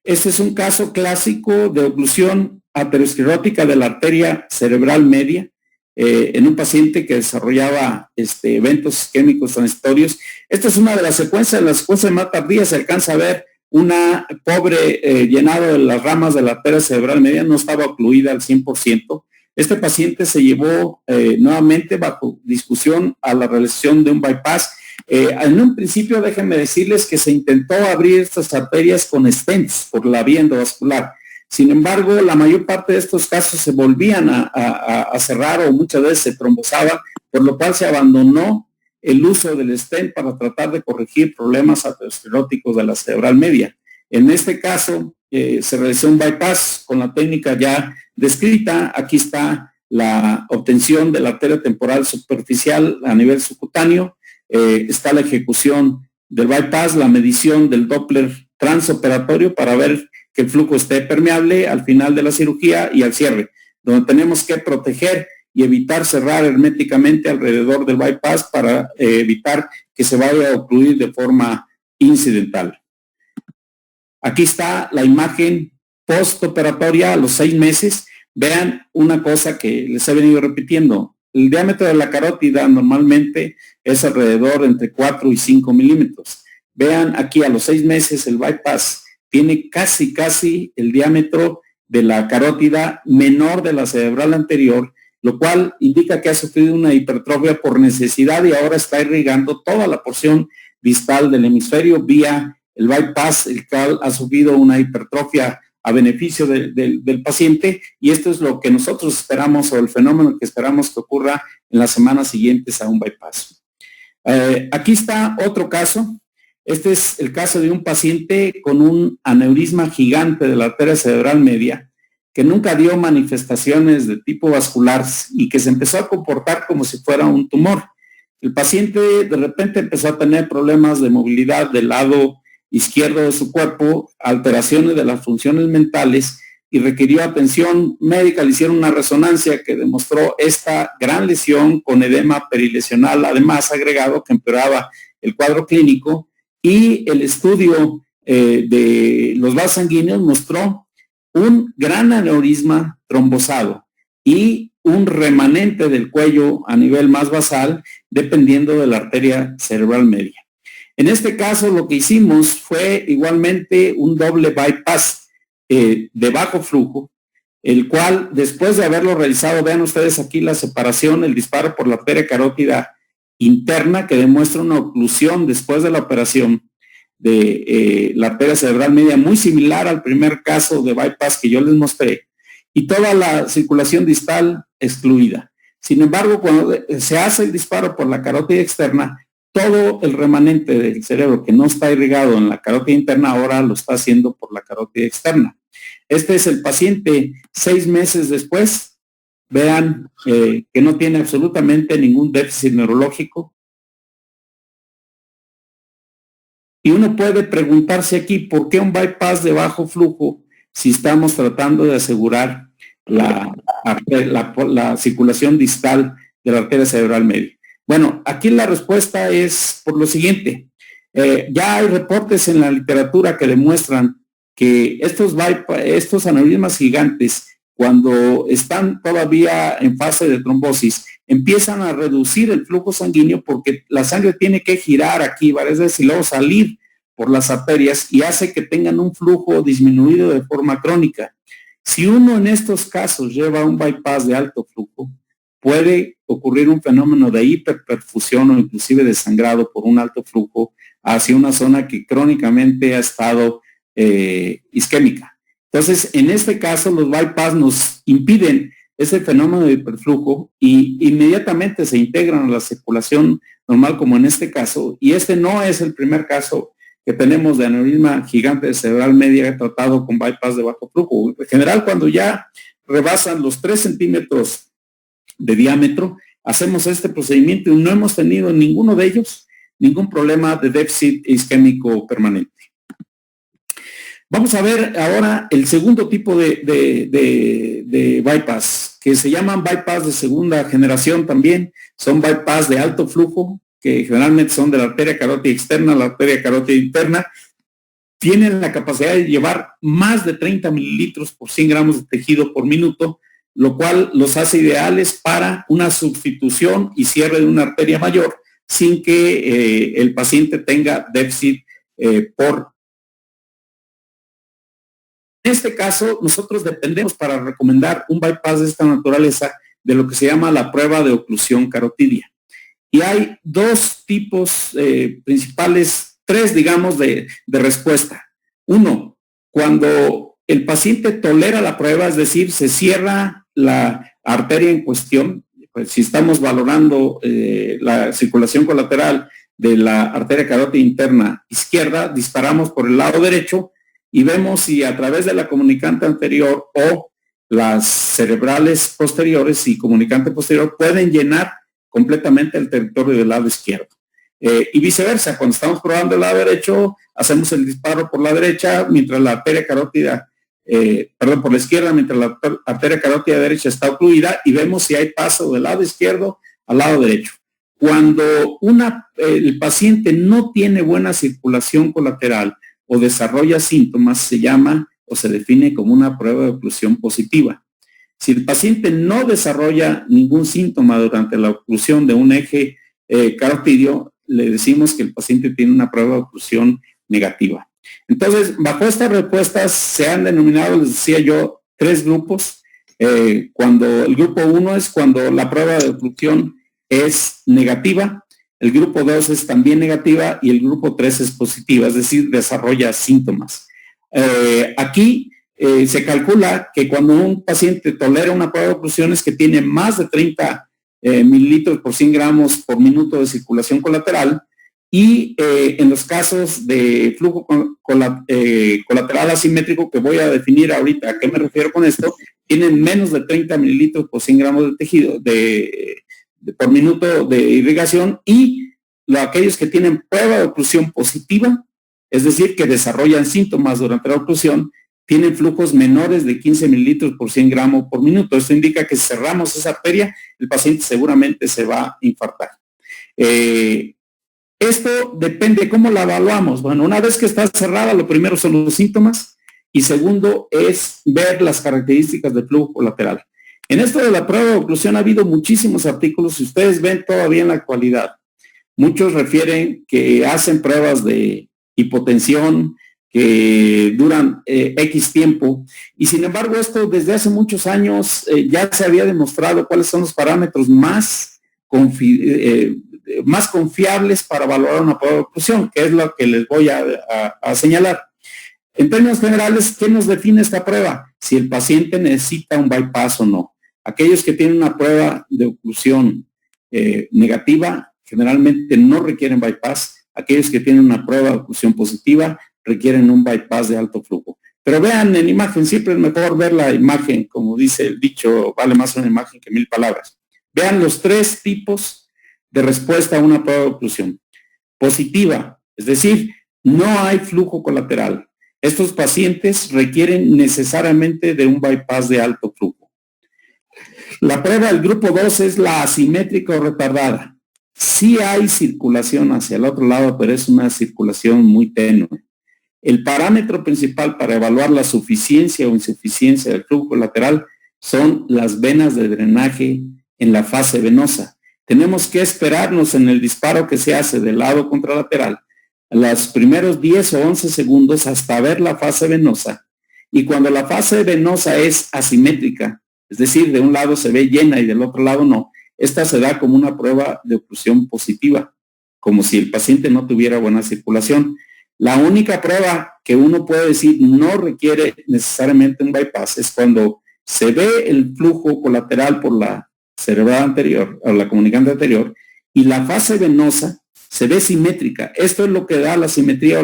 Este es un caso clásico de oclusión aterosclerótica de la arteria cerebral media en un paciente que desarrollaba eventos isquémicos transitorios. Esta es una de las secuencias, la secuencia más tardía. Se alcanza a ver una pobre llenado de las ramas de la arteria cerebral media, no estaba ocluida al 100%. Este paciente se llevó nuevamente bajo discusión a la realización de un bypass. En un principio, déjenme decirles que se intentó abrir estas arterias con stents por la vía endovascular. Sin embargo, la mayor parte de estos casos se volvían a cerrar o muchas veces se trombosaban, por lo cual se abandonó el uso del stent para tratar de corregir problemas ateroscleróticos de la cerebral media. En este caso, se realizó un bypass con la técnica ya descrita. Aquí está la obtención de la arteria temporal superficial a nivel subcutáneo. Está la ejecución del bypass, la medición del Doppler transoperatorio para ver que el flujo esté permeable al final de la cirugía y al cierre, donde tenemos que proteger y evitar cerrar herméticamente alrededor del bypass para evitar que se vaya a ocluir de forma incidental. Aquí está la imagen postoperatoria a los 6 meses. Vean una cosa que les he venido repitiendo. El diámetro de la carótida normalmente es alrededor entre 4 y 5 milímetros. Vean aquí a los 6 meses el bypass tiene casi el diámetro de la carótida menor de la cerebral anterior, lo cual indica que ha sufrido una hipertrofia por necesidad y ahora está irrigando toda la porción distal del hemisferio vía el bypass, el cual ha sufrido una hipertrofia a beneficio del paciente, y esto es lo que nosotros esperamos, o el fenómeno que esperamos que ocurra en las semanas siguientes a un bypass. Aquí está otro caso. Este es el caso de un paciente con un aneurisma gigante de la arteria cerebral media, que nunca dio manifestaciones de tipo vascular y que se empezó a comportar como si fuera un tumor. El paciente de repente empezó a tener problemas de movilidad del lado izquierdo de su cuerpo, alteraciones de las funciones mentales, y requirió atención médica. Le hicieron una resonancia que demostró esta gran lesión con edema perilesional, además agregado, que empeoraba el cuadro clínico, y el estudio de los vasos sanguíneos mostró un gran aneurisma trombosado y un remanente del cuello a nivel más basal, dependiendo de la arteria cerebral media. En este caso, lo que hicimos fue igualmente un doble bypass de bajo flujo, el cual, después de haberlo realizado, vean ustedes aquí la separación, el disparo por la arteria carótida interna, que demuestra una oclusión después de la operación de la arteria cerebral media, muy similar al primer caso de bypass que yo les mostré, y toda la circulación distal excluida. Sin embargo, cuando se hace el disparo por la carótida externa, todo el remanente del cerebro que no está irrigado en la carótida interna ahora lo está haciendo por la carótida externa. Este es el paciente 6 meses después. Vean que no tiene absolutamente ningún déficit neurológico. Y uno puede preguntarse aquí, ¿por qué un bypass de bajo flujo si estamos tratando de asegurar la circulación distal de la arteria cerebral media? Bueno, aquí la respuesta es por lo siguiente. Ya hay reportes en la literatura que demuestran que estos aneurismas gigantes, cuando están todavía en fase de trombosis, empiezan a reducir el flujo sanguíneo porque la sangre tiene que girar aquí varias veces y luego salir por las arterias, y hace que tengan un flujo disminuido de forma crónica. Si uno en estos casos lleva un bypass de alto flujo, puede ocurrir un fenómeno de hiperperfusión o inclusive de sangrado por un alto flujo hacia una zona que crónicamente ha estado isquémica. Entonces, en este caso, los bypass nos impiden ese fenómeno de hiperflujo y inmediatamente se integran a la circulación normal, como en este caso, y este no es el primer caso que tenemos de aneurisma gigante cerebral media tratado con bypass de bajo flujo. En general, cuando ya rebasan los 3 centímetros de diámetro, hacemos este procedimiento y no hemos tenido en ninguno de ellos ningún problema de déficit isquémico permanente. Vamos a ver ahora el segundo tipo de bypass, que se llaman bypass de segunda generación también. Son bypass de alto flujo, que generalmente son de la arteria carótida externa a la arteria carótida interna. Tienen la capacidad de llevar más de 30 mililitros por 100 gramos de tejido por minuto, lo cual los hace ideales para una sustitución y cierre de una arteria mayor sin que el paciente tenga déficit por. En este caso, nosotros dependemos para recomendar un bypass de esta naturaleza de lo que se llama la prueba de oclusión carotidia. Y hay 2 tipos principales, 3, digamos, de respuesta. 1, cuando el paciente tolera la prueba, es decir, se cierra la arteria en cuestión, pues si estamos valorando la circulación colateral de la arteria carótida interna izquierda, disparamos por el lado derecho y vemos si a través de la comunicante anterior o las cerebrales posteriores y comunicante posterior pueden llenar completamente el territorio del lado izquierdo. Y viceversa, cuando estamos probando el lado derecho, hacemos el disparo por la derecha, mientras la arteria carótida, por la izquierda, mientras la arteria carótida derecha está ocluida, y vemos si hay paso del lado izquierdo al lado derecho. Cuando el paciente no tiene buena circulación colateral o desarrolla síntomas, se llama o se define como una prueba de oclusión positiva. Si el paciente no desarrolla ningún síntoma durante la oclusión de un eje carotidio, le decimos que el paciente tiene una prueba de oclusión negativa. Entonces, bajo estas respuestas se han denominado, les decía yo, 3 grupos. Cuando el grupo 1 es cuando la prueba de oclusión es negativa, el grupo 2 es también negativa y el grupo 3 es positiva, es decir, desarrolla síntomas. Aquí se calcula que cuando un paciente tolera una prueba de oclusión es que tiene más de 30 mililitros por 100 gramos por minuto de circulación colateral, y en los casos de flujo colateral asimétrico, que voy a definir ahorita a qué me refiero con esto, tienen menos de 30 mililitros por 100 gramos de tejido por minuto de irrigación, y aquellos que tienen prueba de oclusión positiva, es decir, que desarrollan síntomas durante la oclusión, tienen flujos menores de 15 mililitros por 100 gramos por minuto. Esto indica que si cerramos esa arteria, el paciente seguramente se va a infartar. Esto depende de cómo la evaluamos. Bueno, una vez que está cerrada, lo primero son los síntomas y segundo es ver las características del flujo colateral. En esto de la prueba de oclusión ha habido muchísimos artículos, si ustedes ven todavía en la actualidad. Muchos refieren que hacen pruebas de hipotensión que duran X tiempo, y sin embargo esto desde hace muchos años ya se había demostrado cuáles son los parámetros más confiables para valorar una prueba de oclusión, que es lo que les voy a señalar. En términos generales, ¿qué nos define esta prueba? Si el paciente necesita un bypass o no. Aquellos que tienen una prueba de oclusión negativa generalmente no requieren bypass. Aquellos que tienen una prueba de oclusión positiva requieren un bypass de alto flujo. Pero vean en imagen, siempre es mejor ver la imagen, como dice el dicho, vale más una imagen que 1000 palabras. Vean los 3 tipos de respuesta a una prueba de oclusión. Positiva, es decir, no hay flujo colateral. Estos pacientes requieren necesariamente de un bypass de alto flujo. La prueba del grupo 2 es la asimétrica o retardada. Sí hay circulación hacia el otro lado, pero es una circulación muy tenue. El parámetro principal para evaluar la suficiencia o insuficiencia del flujo colateral son las venas de drenaje en la fase venosa. Tenemos que esperarnos en el disparo que se hace del lado contralateral los primeros 10 o 11 segundos hasta ver la fase venosa, y cuando la fase venosa es asimétrica, es decir, de un lado se ve llena y del otro lado no, esta se da como una prueba de oclusión positiva, como si el paciente no tuviera buena circulación. La única prueba que uno puede decir no requiere necesariamente un bypass es cuando se ve el flujo colateral por la cerebral anterior, o la comunicante anterior, y la fase venosa se ve simétrica. Esto es lo que da la simetría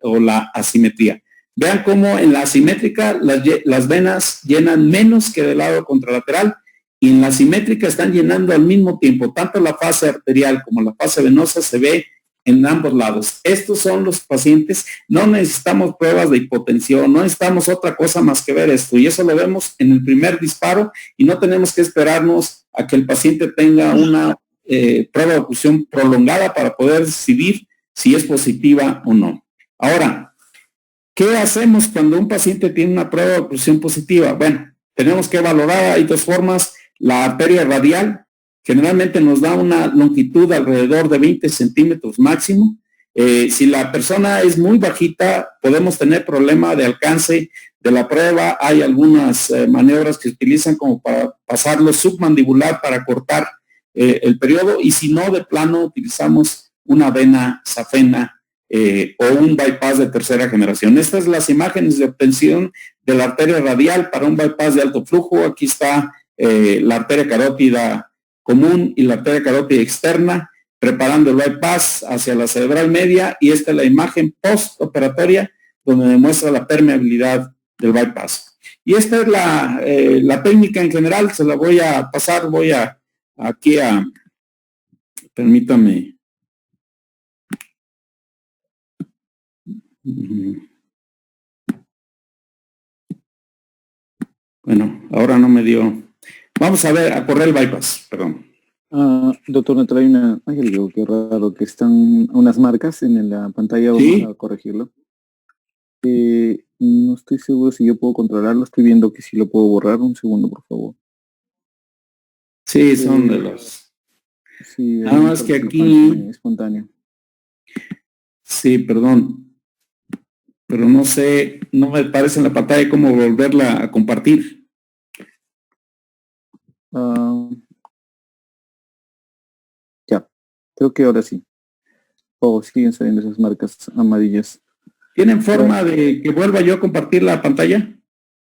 o la asimetría. Vean cómo en la asimétrica las venas llenan menos que del lado contralateral, y en la simétrica están llenando al mismo tiempo. Tanto la fase arterial como la fase venosa se ve en ambos lados. Estos son los pacientes, no necesitamos pruebas de hipotensión, no necesitamos otra cosa más que ver esto, y eso lo vemos en el primer disparo, y no tenemos que esperarnos a que el paciente tenga una prueba de oclusión prolongada para poder decidir si es positiva o no. Ahora, ¿qué hacemos cuando un paciente tiene una prueba de oclusión positiva? Bueno, tenemos que valorar, hay dos formas. La arteria radial generalmente nos da una longitud alrededor de 20 centímetros máximo. Si la persona es muy bajita, podemos tener problema de alcance de la prueba. Hay algunas maniobras que se utilizan como para pasarlo submandibular para cortar el periodo, y si no, de plano utilizamos una vena safena o un bypass de tercera generación. Estas son las imágenes de obtención de la arteria radial para un bypass de alto flujo. Aquí está la arteria carótida común y la arteria carótida externa, preparando el bypass hacia la cerebral media, y esta es la imagen postoperatoria donde demuestra la permeabilidad del bypass. Y esta es la técnica en general, se la voy a pasar, permítame. Bueno, ahora no me dio. Vamos a ver, a correr el bypass, perdón. Doctor, me trae algo que raro, que están unas marcas en la pantalla, ¿Sí? Vamos a corregirlo. No estoy seguro si yo puedo controlarlo, estoy viendo que si lo puedo borrar. Un segundo, por favor. Sí, son de los... Sí, nada más que aquí... espontáneo. Sí, perdón. Pero no sé, no me parece en la pantalla cómo volverla a compartir. Ya, creo que ahora sí. Siguen saliendo esas marcas amarillas. ¿Tienen forma de que vuelva yo a compartir la pantalla?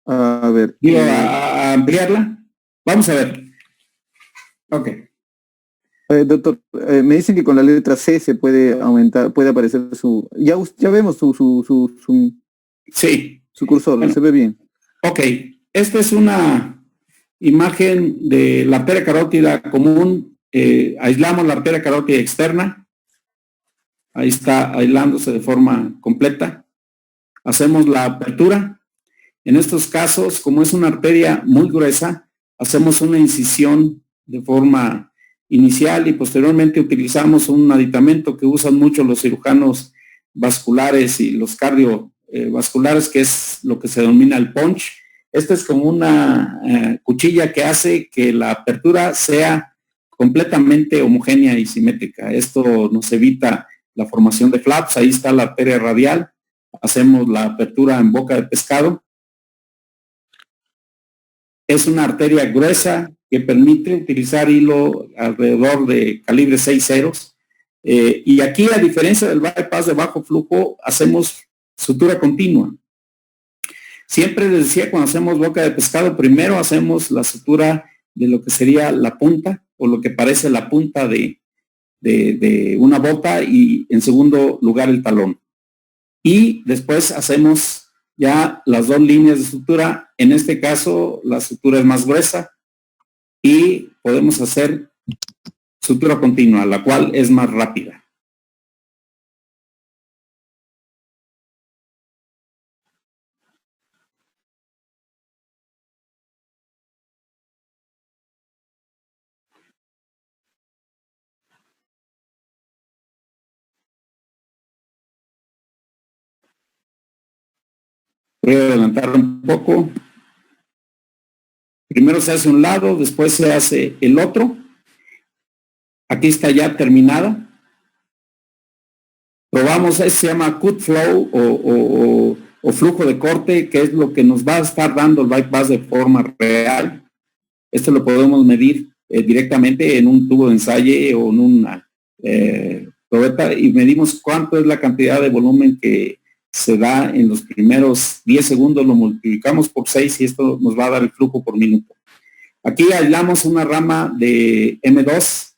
A ver. Digo, a ampliarla. Vamos a ver. Ok. Doctor, me dicen que con la letra C se puede aumentar, puede aparecer su... Ya vemos Sí. Su cursor, bueno, se ve bien. Ok. Esta es una imagen de la arteria carótida común. Aislamos la arteria carótida externa. Ahí está aislándose de forma completa. Hacemos la apertura. En estos casos, como es una arteria muy gruesa, hacemos una incisión de forma inicial y posteriormente utilizamos un aditamento que usan mucho los cirujanos vasculares y los cardiovasculares, que es lo que se denomina el punch. Esta es como una cuchilla que hace que la apertura sea completamente homogénea y simétrica. Esto nos evita la formación de flaps. Ahí está la arteria radial. Hacemos la apertura en boca de pescado. Es una arteria gruesa que permite utilizar hilo alrededor de calibre 6 ceros. Y aquí, a diferencia del bypass de bajo flujo, hacemos sutura continua. Siempre les decía, cuando hacemos boca de pescado, primero hacemos la sutura de lo que sería la punta, o lo que parece la punta de una bota, y en segundo lugar el talón. Y después hacemos ya las dos líneas de sutura. En este caso, la sutura es más gruesa y podemos hacer sutura continua, la cual es más rápida. Voy a adelantar un poco. Primero se hace un lado, después se hace el otro. Aquí está ya terminada. Probamos, se llama cut flow o flujo de corte, que es lo que nos va a estar dando el bypass de forma real. Esto lo podemos medir directamente en un tubo de ensayo o en una probeta, y medimos cuánto es la cantidad de volumen que se da en los primeros 10 segundos, lo multiplicamos por 6 y esto nos va a dar el flujo por minuto. Aquí aislamos una rama de M2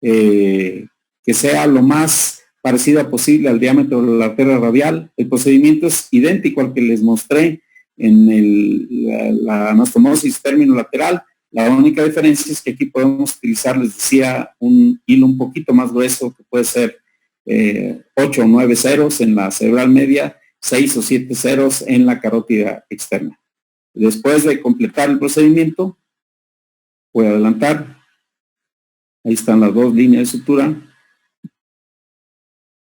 que sea lo más parecida posible al diámetro de la arteria radial. El procedimiento es idéntico al que les mostré en la anastomosis término lateral. La única diferencia es que aquí podemos utilizar, les decía, un hilo un poquito más grueso que puede ser 8 o 9 ceros en la cerebral media, 6 o 7 ceros en la carótida externa. Después de completar el procedimiento, voy a adelantar. Ahí están las dos líneas de sutura.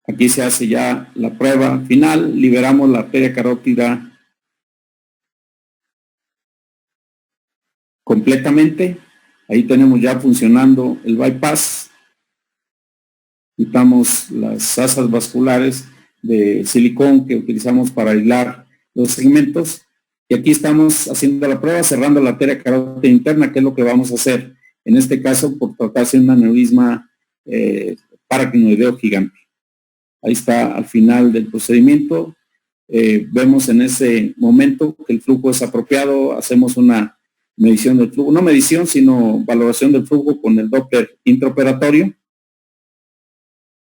Aquí se hace ya la prueba final. Liberamos la arteria carótida completamente. Ahí tenemos ya funcionando el bypass. Quitamos las asas vasculares de silicón que utilizamos para aislar los segmentos. Y aquí estamos haciendo la prueba, cerrando la arteria carótida interna, que es lo que vamos a hacer en este caso por tratarse de un aneurisma paracrinoideo gigante. Ahí está al final del procedimiento. Vemos en ese momento que el flujo es apropiado. Hacemos una medición del flujo, no medición, sino valoración del flujo con el Doppler intraoperatorio.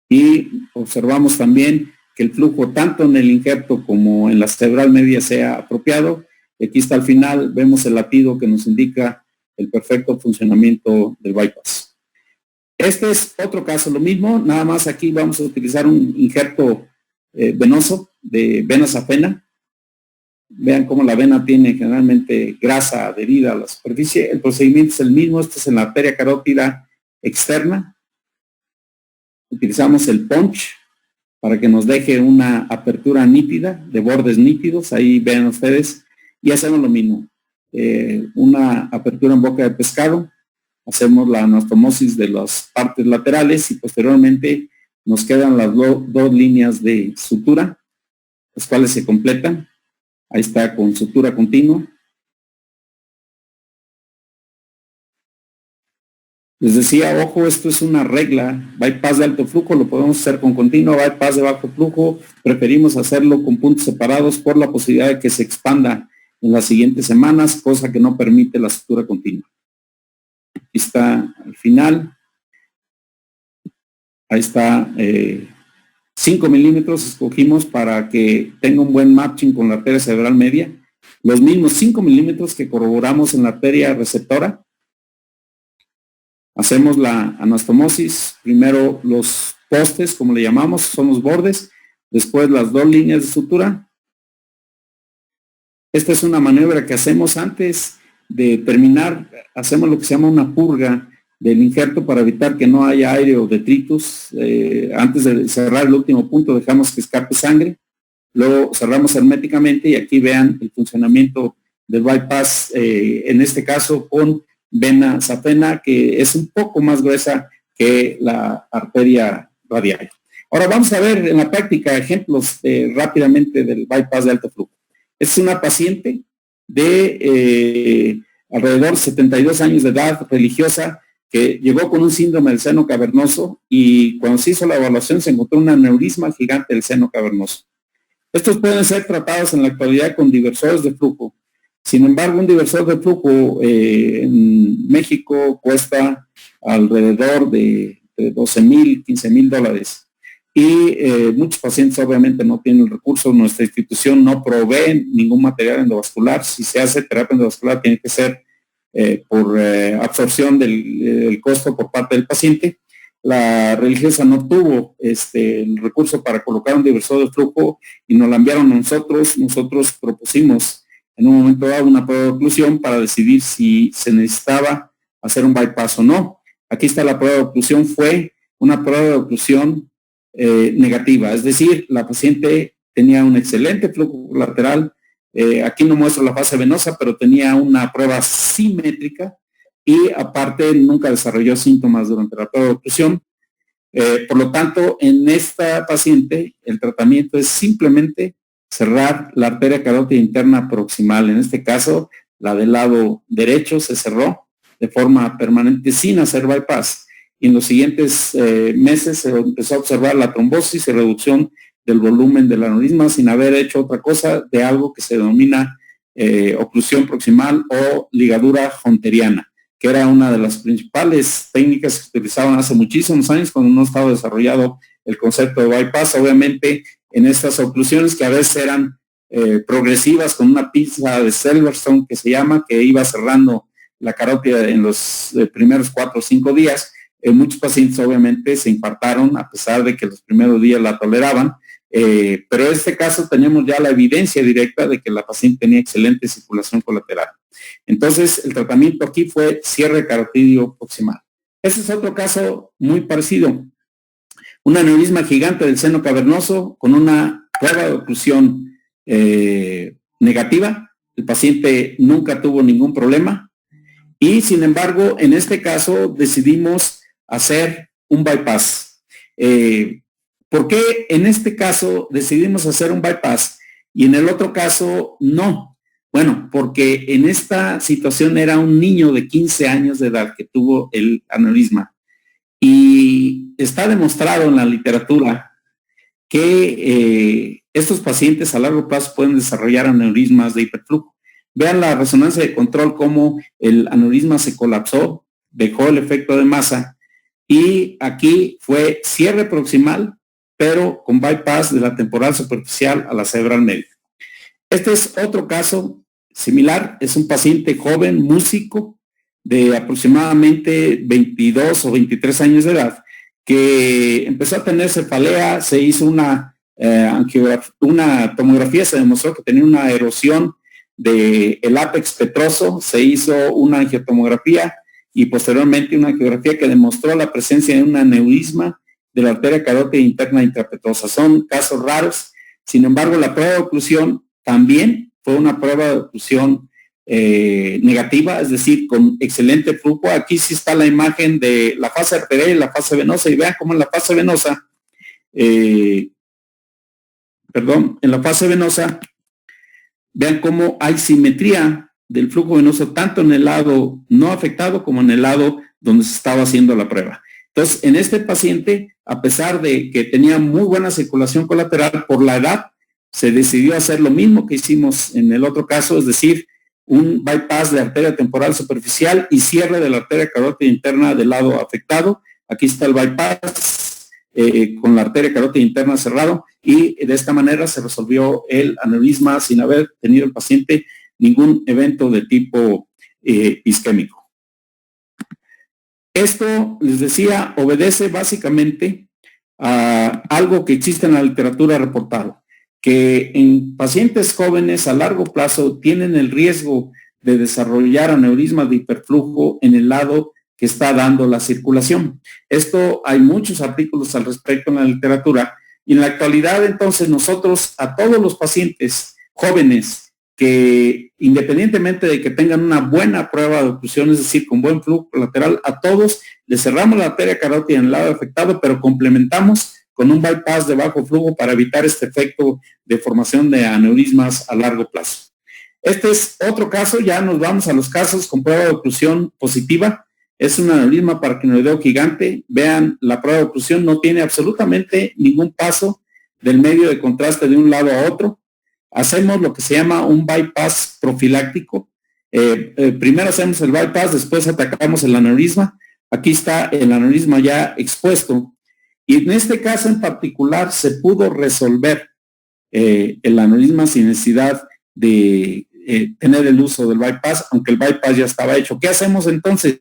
Y observamos también que el flujo tanto en el injerto como en la cerebral media sea apropiado. Aquí está al final, vemos el latido que nos indica el perfecto funcionamiento del bypass. Este es otro caso, lo mismo, nada más aquí vamos a utilizar un injerto venoso de vena safena. Vean cómo la vena tiene generalmente grasa adherida a la superficie. El procedimiento es el mismo, este es en la arteria carótida externa. Utilizamos el punch para que nos deje una apertura nítida, de bordes nítidos, ahí vean ustedes, y hacemos lo mismo. Una apertura en boca de pescado, hacemos la anastomosis de las partes laterales y posteriormente nos quedan las dos líneas de sutura, las cuales se completan. Ahí está con sutura continua. Les decía, ojo, esto es una regla. Bypass de alto flujo lo podemos hacer con continuo, bypass de bajo flujo preferimos hacerlo con puntos separados por la posibilidad de que se expanda en las siguientes semanas, cosa que no permite la sutura continua. Aquí está al final. Ahí está 5 milímetros escogimos para que tenga un buen matching con la arteria cerebral media. Los mismos 5 milímetros que corroboramos en la arteria receptora. Hacemos la anastomosis. Primero los postes, como le llamamos, son los bordes. Después las dos líneas de sutura. Esta es una maniobra que hacemos antes de terminar. Hacemos lo que se llama una purga del injerto para evitar que no haya aire o detritus. Antes de cerrar el último punto dejamos que escape sangre. Luego cerramos herméticamente y aquí vean el funcionamiento del bypass, en este caso con vena safena, que es un poco más gruesa que la arteria radial. Ahora vamos a ver en la práctica ejemplos rápidamente del bypass de alto flujo. Es una paciente de alrededor de 72 años de edad, religiosa, que llegó con un síndrome del seno cavernoso y cuando se hizo la evaluación se encontró un aneurisma gigante del seno cavernoso. Estos pueden ser tratados en la actualidad con diversores de flujo. Sin embargo, un diversor de flujo en México cuesta alrededor de 12,000, 15,000 dólares. Y muchos pacientes obviamente no tienen recursos. Nuestra institución no provee ningún material endovascular. Si se hace terapia endovascular tiene que ser por absorción del costo por parte del paciente. La religiosa no tuvo el recurso para colocar un diversor de flujo y nos la enviaron a nosotros. Nosotros propusimos en un momento dado una prueba de oclusión para decidir si se necesitaba hacer un bypass o no. Aquí está la prueba de oclusión. Fue una prueba de oclusión negativa, es decir, la paciente tenía un excelente flujo lateral. Aquí no muestro la fase venosa, pero tenía una prueba simétrica y aparte nunca desarrolló síntomas durante la prueba de oclusión. Por lo tanto, en esta paciente el tratamiento es simplemente cerrar la arteria carótida interna proximal. En este caso, la del lado derecho se cerró de forma permanente sin hacer bypass. Y en los siguientes meses se empezó a observar la trombosis y reducción del volumen del aneurisma sin haber hecho otra cosa de algo que se denomina oclusión proximal o ligadura hunteriana, que era una de las principales técnicas que se utilizaban hace muchísimos años cuando no estaba desarrollado el concepto de bypass. Obviamente en estas oclusiones que a veces eran progresivas con una pinza de Silverstone que se llama, que iba cerrando la carótida en los primeros 4 o 5 días, muchos pacientes obviamente se infartaron a pesar de que los primeros días la toleraban, pero en este caso teníamos ya la evidencia directa de que la paciente tenía excelente circulación colateral. Entonces el tratamiento aquí fue cierre carotidio proximal. Este es otro caso muy parecido. Un aneurisma gigante del seno cavernoso con una prueba de oclusión negativa. El paciente nunca tuvo ningún problema y sin embargo en este caso decidimos hacer un bypass. ¿Por qué en este caso decidimos hacer un bypass y en el otro caso no? Bueno, porque en esta situación era un niño de 15 años de edad que tuvo el aneurisma y está demostrado en la literatura que estos pacientes a largo plazo pueden desarrollar aneurismas de hiperflujo. Vean la resonancia de control, cómo el aneurisma se colapsó, dejó el efecto de masa y aquí fue cierre proximal, pero con bypass de la temporal superficial a la cerebral media. Este es otro caso similar, es un paciente joven, músico, de aproximadamente 22 o 23 años de edad, que empezó a tener cefalea, se hizo una tomografía, se demostró que tenía una erosión del ápex petroso, se hizo una angiotomografía y posteriormente una angiografía que demostró la presencia de un aneurisma de la arteria carótida interna intrapetrosa. Son casos raros, sin embargo la prueba de oclusión también fue una prueba de oclusión negativa, es decir, con excelente flujo. Aquí sí está la imagen de la fase arterial y la fase venosa, y vean cómo en la fase venosa, en la fase venosa, vean cómo hay simetría del flujo venoso, tanto en el lado no afectado como en el lado donde se estaba haciendo la prueba. Entonces, en este paciente, a pesar de que tenía muy buena circulación colateral, por la edad, se decidió hacer lo mismo que hicimos en el otro caso, es decir, un bypass de arteria temporal superficial y cierre de la arteria carótida interna del lado afectado. Aquí está el bypass con la arteria carótida interna cerrado y de esta manera se resolvió el aneurisma sin haber tenido el paciente ningún evento de tipo isquémico. Esto, les decía, obedece básicamente a algo que existe en la literatura reportada, que en pacientes jóvenes a largo plazo tienen el riesgo de desarrollar aneurismas de hiperflujo en el lado que está dando la circulación. Esto hay muchos artículos al respecto en la literatura y en la actualidad entonces nosotros a todos los pacientes jóvenes que independientemente de que tengan una buena prueba de oclusión, es decir, con buen flujo lateral, a todos les cerramos la arteria carótida en el lado afectado, pero complementamos con un bypass de bajo flujo para evitar este efecto de formación de aneurismas a largo plazo. Este es otro caso, ya nos vamos a los casos con prueba de oclusión positiva. Es un aneurisma paraquinoideo gigante. Vean, la prueba de oclusión no tiene absolutamente ningún paso del medio de contraste de un lado a otro. Hacemos lo que se llama un bypass profiláctico. Primero hacemos el bypass, después atacamos el aneurisma. Aquí está el aneurisma ya expuesto. Y en este caso en particular se pudo resolver el aneurisma sin necesidad de tener el uso del bypass, aunque el bypass ya estaba hecho. ¿Qué hacemos entonces?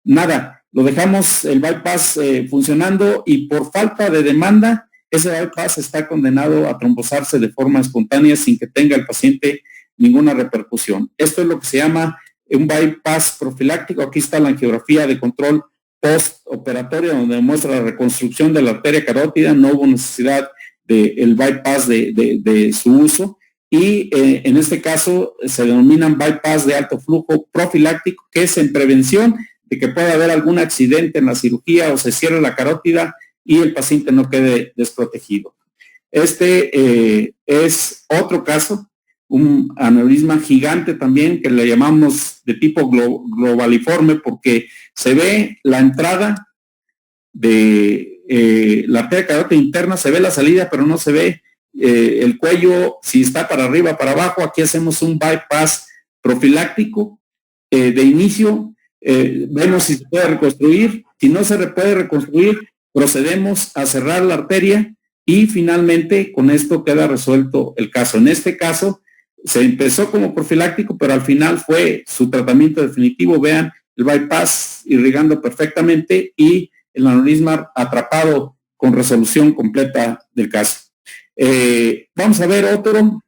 Nada, lo dejamos el bypass funcionando y por falta de demanda, ese bypass está condenado a trombosarse de forma espontánea sin que tenga el paciente ninguna repercusión. Esto es lo que se llama un bypass profiláctico. Aquí está la angiografía de control postoperatoria donde demuestra la reconstrucción de la arteria carótida, no hubo necesidad del bypass de su uso y en este caso se denominan bypass de alto flujo profiláctico, que es en prevención de que pueda haber algún accidente en la cirugía o se cierre la carótida y el paciente no quede desprotegido. Este es otro caso, un aneurisma gigante también que le llamamos de tipo globaliforme porque se ve la entrada de la arteria carótida interna, se ve la salida, pero no se ve el cuello, si está para arriba, para abajo, aquí hacemos un bypass profiláctico de inicio, vemos si se puede reconstruir, si no se puede reconstruir, procedemos a cerrar la arteria y finalmente con esto queda resuelto el caso. En este caso se empezó como profiláctico, pero al final fue su tratamiento definitivo. Vean el bypass irrigando perfectamente y el aneurisma atrapado con resolución completa del caso. Vamos a ver otro.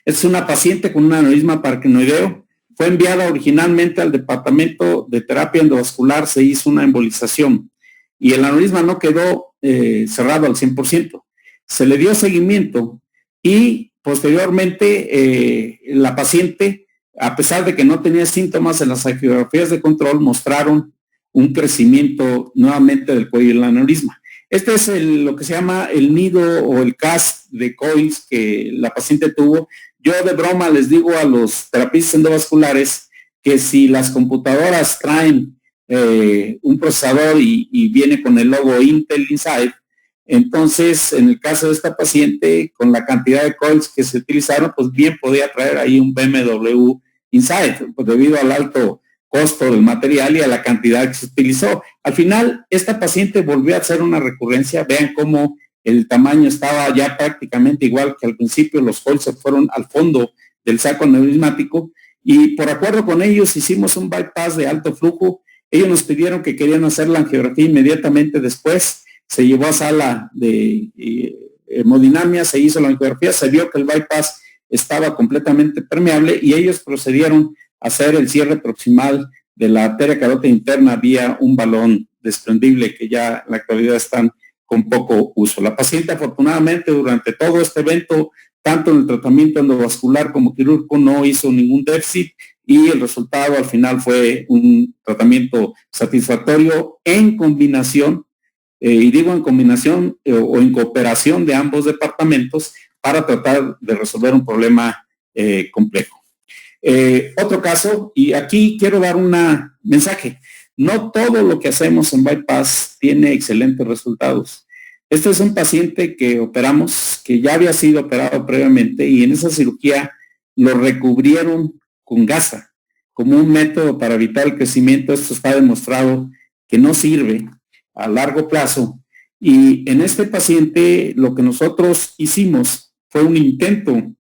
Es una paciente con un aneurisma parquinoideo. Fue enviada originalmente al departamento de terapia endovascular, se hizo una embolización y el aneurisma no quedó cerrado al 100%. Se le dio seguimiento y posteriormente la paciente, a pesar de que no tenía síntomas, en las angiografías de control mostraron un crecimiento nuevamente del cuello del aneurisma. Este es lo que se llama el nido o el cast de coils que la paciente tuvo. Yo de broma les digo a los terapistas endovasculares que si las computadoras traen un procesador y viene con el logo Intel Inside, entonces en el caso de esta paciente, con la cantidad de coils que se utilizaron, pues bien podía traer ahí un BMW Inside, pues debido al alto costo del material y a la cantidad que se utilizó. Al final, esta paciente volvió a hacer una recurrencia. Vean cómo el tamaño estaba ya prácticamente igual que al principio. Los coils se fueron al fondo del saco aneurismático y por acuerdo con ellos hicimos un bypass de alto flujo. Ellos nos pidieron que querían hacer la angiografía inmediatamente después. Se llevó a sala de hemodinamia, se hizo la angiografía, se vio que el bypass estaba completamente permeable y ellos procedieron hacer el cierre proximal de la arteria carótida interna vía un balón desprendible que ya en la actualidad están con poco uso. La paciente afortunadamente durante todo este evento, tanto en el tratamiento endovascular como quirúrgico, no hizo ningún déficit y el resultado al final fue un tratamiento satisfactorio en combinación, y digo en combinación o en cooperación de ambos departamentos para tratar de resolver un problema complejo. Otro caso, y aquí quiero dar un mensaje, no todo lo que hacemos en bypass tiene excelentes resultados. Este es un paciente que operamos, que ya había sido operado previamente y en esa cirugía lo recubrieron con gasa como un método para evitar el crecimiento. Esto está demostrado que no sirve a largo plazo y en este paciente lo que nosotros hicimos fue un intento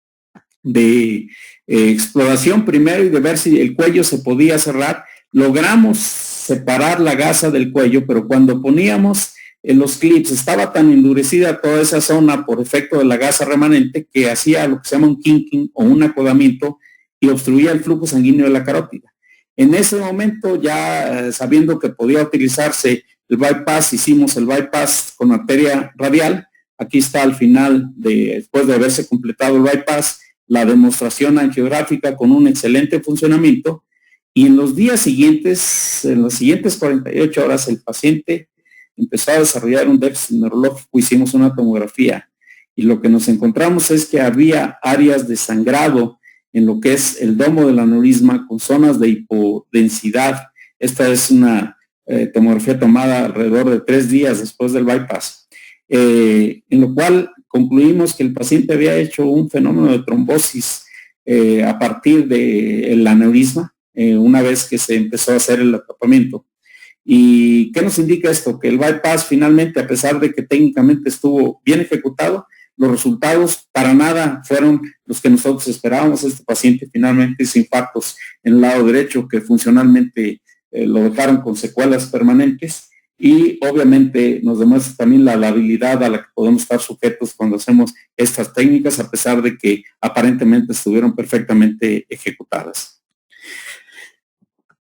de exploración primero y de ver si el cuello se podía cerrar. Logramos separar la gasa del cuello, pero cuando poníamos en los clips estaba tan endurecida toda esa zona por efecto de la gasa remanente que hacía lo que se llama un kinking o un acodamiento y obstruía el flujo sanguíneo de la carótida. En ese momento, ya sabiendo que podía utilizarse el bypass, hicimos el bypass con arteria radial. Aquí está al final, después de haberse completado el bypass, la demostración angiográfica con un excelente funcionamiento y en los días siguientes, en las siguientes 48 horas, el paciente empezó a desarrollar un déficit neurológico. Hicimos una tomografía y lo que nos encontramos es que había áreas de sangrado en lo que es el domo del aneurisma con zonas de hipodensidad. Esta es una tomografía tomada alrededor de 3 días después del bypass, en lo cual concluimos que el paciente había hecho un fenómeno de trombosis a partir del aneurisma, una vez que se empezó a hacer el atrapamiento. ¿Y qué nos indica esto? Que el bypass finalmente, a pesar de que técnicamente estuvo bien ejecutado, los resultados para nada fueron los que nosotros esperábamos. Este paciente finalmente hizo impactos en el lado derecho que funcionalmente lo dejaron con secuelas permanentes. Y obviamente nos demuestra también la habilidad a la que podemos estar sujetos cuando hacemos estas técnicas, a pesar de que aparentemente estuvieron perfectamente ejecutadas.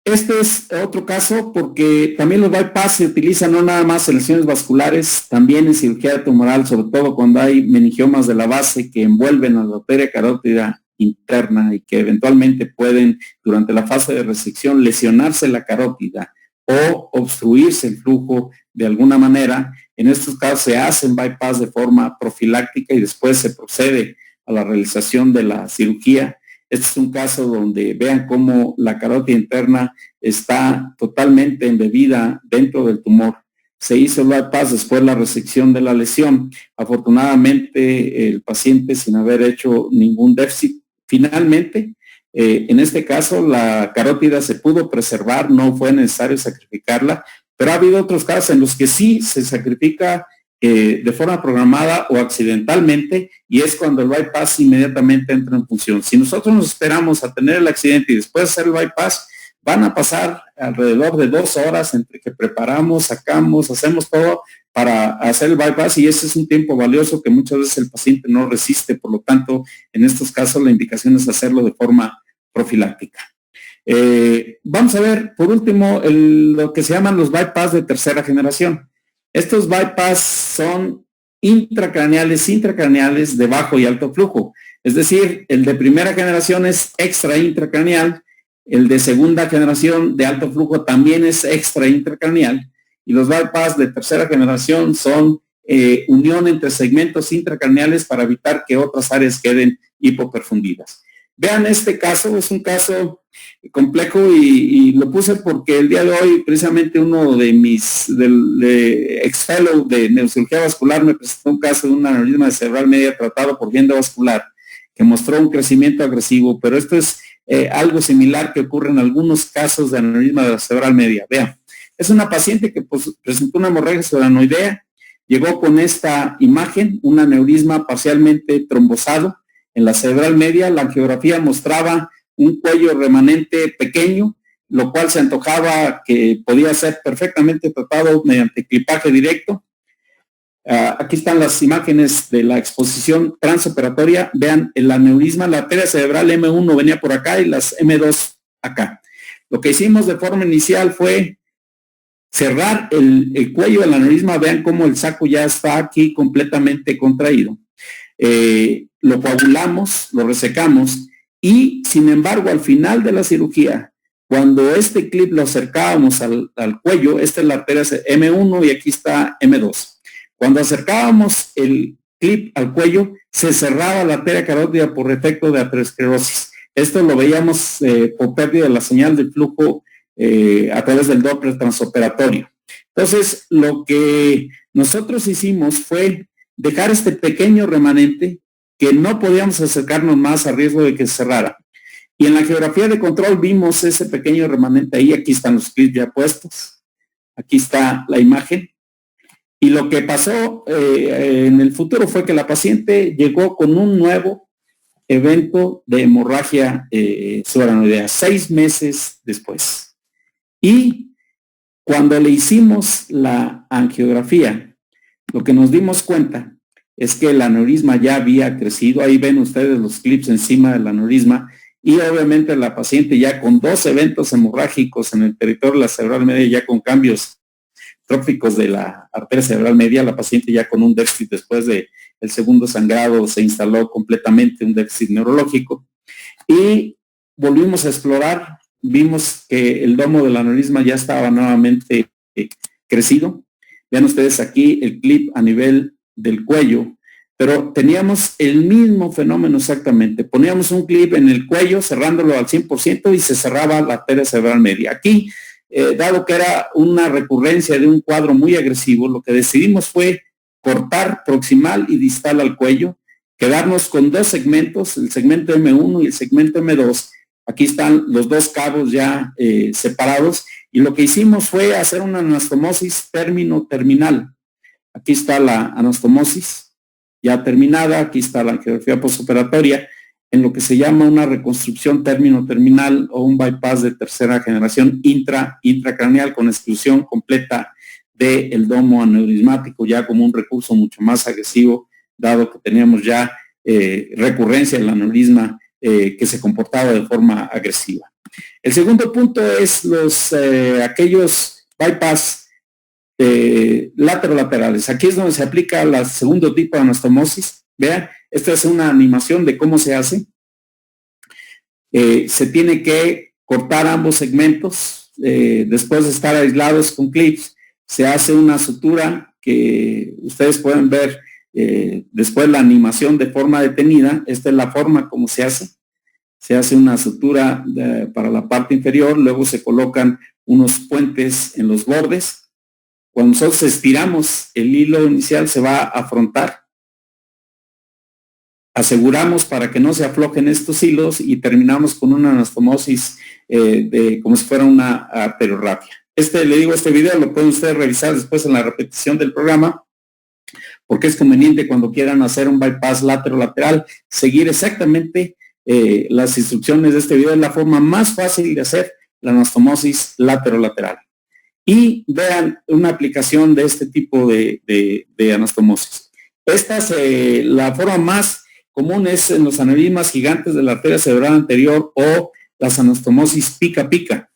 Este es otro caso porque también los bypass se utilizan no nada más en lesiones vasculares, también en cirugía tumoral, sobre todo cuando hay meningiomas de la base que envuelven a la arteria carótida interna y que eventualmente pueden, durante la fase de resección, lesionarse la carótida o obstruirse el flujo de alguna manera. En estos casos se hacen bypass de forma profiláctica y después se procede a la realización de la cirugía. Este es un caso donde vean cómo la carótida interna está totalmente embebida dentro del tumor. se hizo el bypass, después la resección de la lesión. Afortunadamente, el paciente, sin haber hecho ningún déficit, finalmente, en este caso, la carótida se pudo preservar, no fue necesario sacrificarla, pero ha habido otros casos en los que sí se sacrifica de forma programada o accidentalmente, y es cuando el bypass inmediatamente entra en función. Si nosotros nos esperamos a tener el accidente y después hacer el bypass, van a pasar alrededor de 2 horas entre que preparamos, sacamos, hacemos todo para hacer el bypass, y ese es un tiempo valioso que muchas veces el paciente no resiste. Por lo tanto, en estos casos la indicación es hacerlo de forma profiláctica. Vamos a ver, por último, lo que se llaman los bypass de tercera generación. Estos bypass son intracraneales de bajo y alto flujo. Es decir, el de primera generación es extra intracraneal, el de segunda generación de alto flujo también es extra intracraneal, y los bypass de tercera generación son unión entre segmentos intracraneales para evitar que otras áreas queden hipoperfundidas. Vean este caso, es un caso complejo y lo puse porque el día de hoy precisamente uno de mis ex-fellow de neurocirugía vascular me presentó un caso de un aneurisma cerebral media tratado por vía endovascular que mostró un crecimiento agresivo, pero esto es algo similar que ocurre en algunos casos de aneurisma de la cerebral media. Vean, es una paciente que presentó una hemorragia subaranoidea, llegó con esta imagen, un aneurisma parcialmente trombosado en la cerebral media. La angiografía mostraba un cuello remanente pequeño, lo cual se antojaba que podía ser perfectamente tratado mediante clipaje directo. Aquí están las imágenes de la exposición transoperatoria. Vean, el aneurisma, la arteria cerebral M1 venía por acá y las M2 acá. Lo que hicimos de forma inicial fue cerrar el cuello del aneurisma. Vean cómo el saco ya está aquí completamente contraído. Lo coagulamos, lo resecamos, y sin embargo al final de la cirugía, cuando este clip lo acercábamos al cuello, esta es la arteria M1 y aquí está M2. Cuando acercábamos el clip al cuello, se cerraba la arteria carótida por efecto de aterosclerosis. Esto lo veíamos por pérdida de la señal de flujo a través del Doppler transoperatorio. Entonces, lo que nosotros hicimos fue dejar este pequeño remanente que no podíamos acercarnos más a riesgo de que se cerrara. Y en la geografía de control vimos ese pequeño remanente ahí. Aquí están los clips ya puestos. Aquí está la imagen. Y lo que pasó en el futuro fue que la paciente llegó con un nuevo evento de hemorragia subaranoidea 6 meses después. Y cuando le hicimos la angiografía, lo que nos dimos cuenta es que el aneurisma ya había crecido. Ahí ven ustedes los clips encima del aneurisma, y obviamente la paciente ya con 2 eventos hemorrágicos en el territorio de la cerebral media, ya con cambios tróficos de la arteria cerebral media, la paciente ya con un déficit después del segundo sangrado se instaló completamente un déficit neurológico, y volvimos a explorar, vimos que el domo del aneurisma ya estaba nuevamente crecido. Vean ustedes aquí el clip a nivel del cuello, pero teníamos el mismo fenómeno exactamente. Poníamos un clip en el cuello cerrándolo al 100% y se cerraba la arteria cerebral media. Aquí, dado que era una recurrencia de un cuadro muy agresivo, lo que decidimos fue cortar proximal y distal al cuello, quedarnos con 2 segmentos, el segmento M1 y el segmento M2. Aquí están los 2 cabos ya separados, y lo que hicimos fue hacer una anastomosis término-terminal. Aquí está la anastomosis ya terminada, aquí está la angiografía postoperatoria, en lo que se llama una reconstrucción término-terminal o un bypass de tercera generación intracraneal con exclusión completa del domo aneurismático, ya como un recurso mucho más agresivo, dado que teníamos ya recurrencia del aneurisma que se comportaba de forma agresiva. El segundo punto es aquellos bypass laterales. Aquí es donde se aplica el segundo tipo de anastomosis. Vean, esta es una animación de cómo se hace. Se tiene que cortar ambos segmentos. Después de estar aislados con clips, se hace una sutura que ustedes pueden ver después la animación de forma detenida. Esta es la forma como se hace. Se hace una sutura para la parte inferior, luego se colocan unos puentes en los bordes, Cuando nosotros estiramos el hilo inicial se va a afrontar. Aseguramos para que no se aflojen estos hilos y terminamos con una anastomosis como si fuera una arteriorrafia. Este video lo pueden ustedes revisar después en la repetición del programa, porque es conveniente cuando quieran hacer un bypass lateral, seguir exactamente las instrucciones de este video. Es la forma más fácil de hacer la anastomosis lateral. Y vean una aplicación de este tipo de anastomosis. Esta es la forma más común, es en los aneurismas gigantes de la arteria cerebral anterior o las anastomosis pica-pica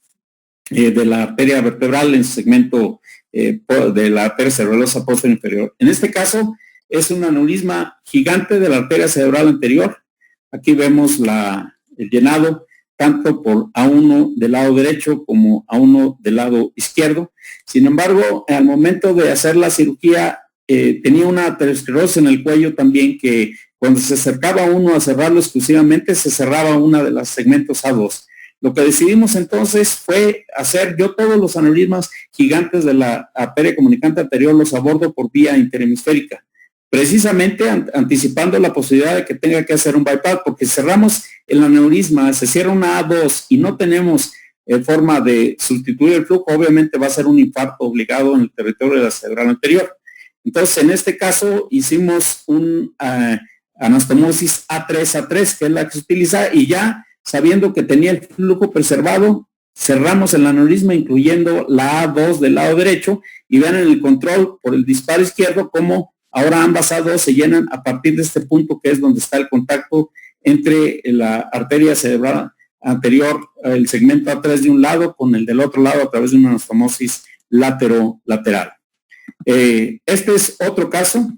de la arteria vertebral en su segmento de la arteria cerebrosa posterior inferior. En este caso es un aneurisma gigante de la arteria cerebral anterior. Aquí vemos el llenado tanto por A1 del lado derecho como A1 del lado izquierdo. Sin embargo, al momento de hacer la cirugía, tenía una aterosclerosis en el cuello también, que cuando se acercaba uno a cerrarlo exclusivamente, se cerraba una de los segmentos A2. Lo que decidimos entonces fue hacer, yo todos los aneurismas gigantes de la arteria comunicante anterior los abordo por vía interhemisférica, precisamente anticipando la posibilidad de que tenga que hacer un bypass, porque cerramos el aneurisma, se cierra una A2 y no tenemos forma de sustituir el flujo, obviamente va a ser un infarto obligado en el territorio de la cerebral anterior. Entonces, en este caso hicimos un anastomosis A3, que es la que se utiliza, y ya sabiendo que tenía el flujo preservado, cerramos el aneurisma incluyendo la A2 del lado derecho, y vean en el control por el disparo izquierdo cómo ahora ambas A2 se llenan a partir de este punto, que es donde está el contacto entre la arteria cerebral anterior, el segmento A3 de un lado con el del otro lado a través de una anastomosis lateral. Este es otro caso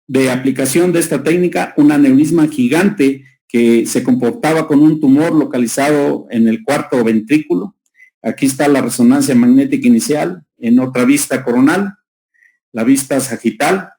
de aplicación de esta técnica, un aneurisma gigante que se comportaba con un tumor localizado en el cuarto ventrículo. Aquí está la resonancia magnética inicial en otra vista coronal, la vista sagital.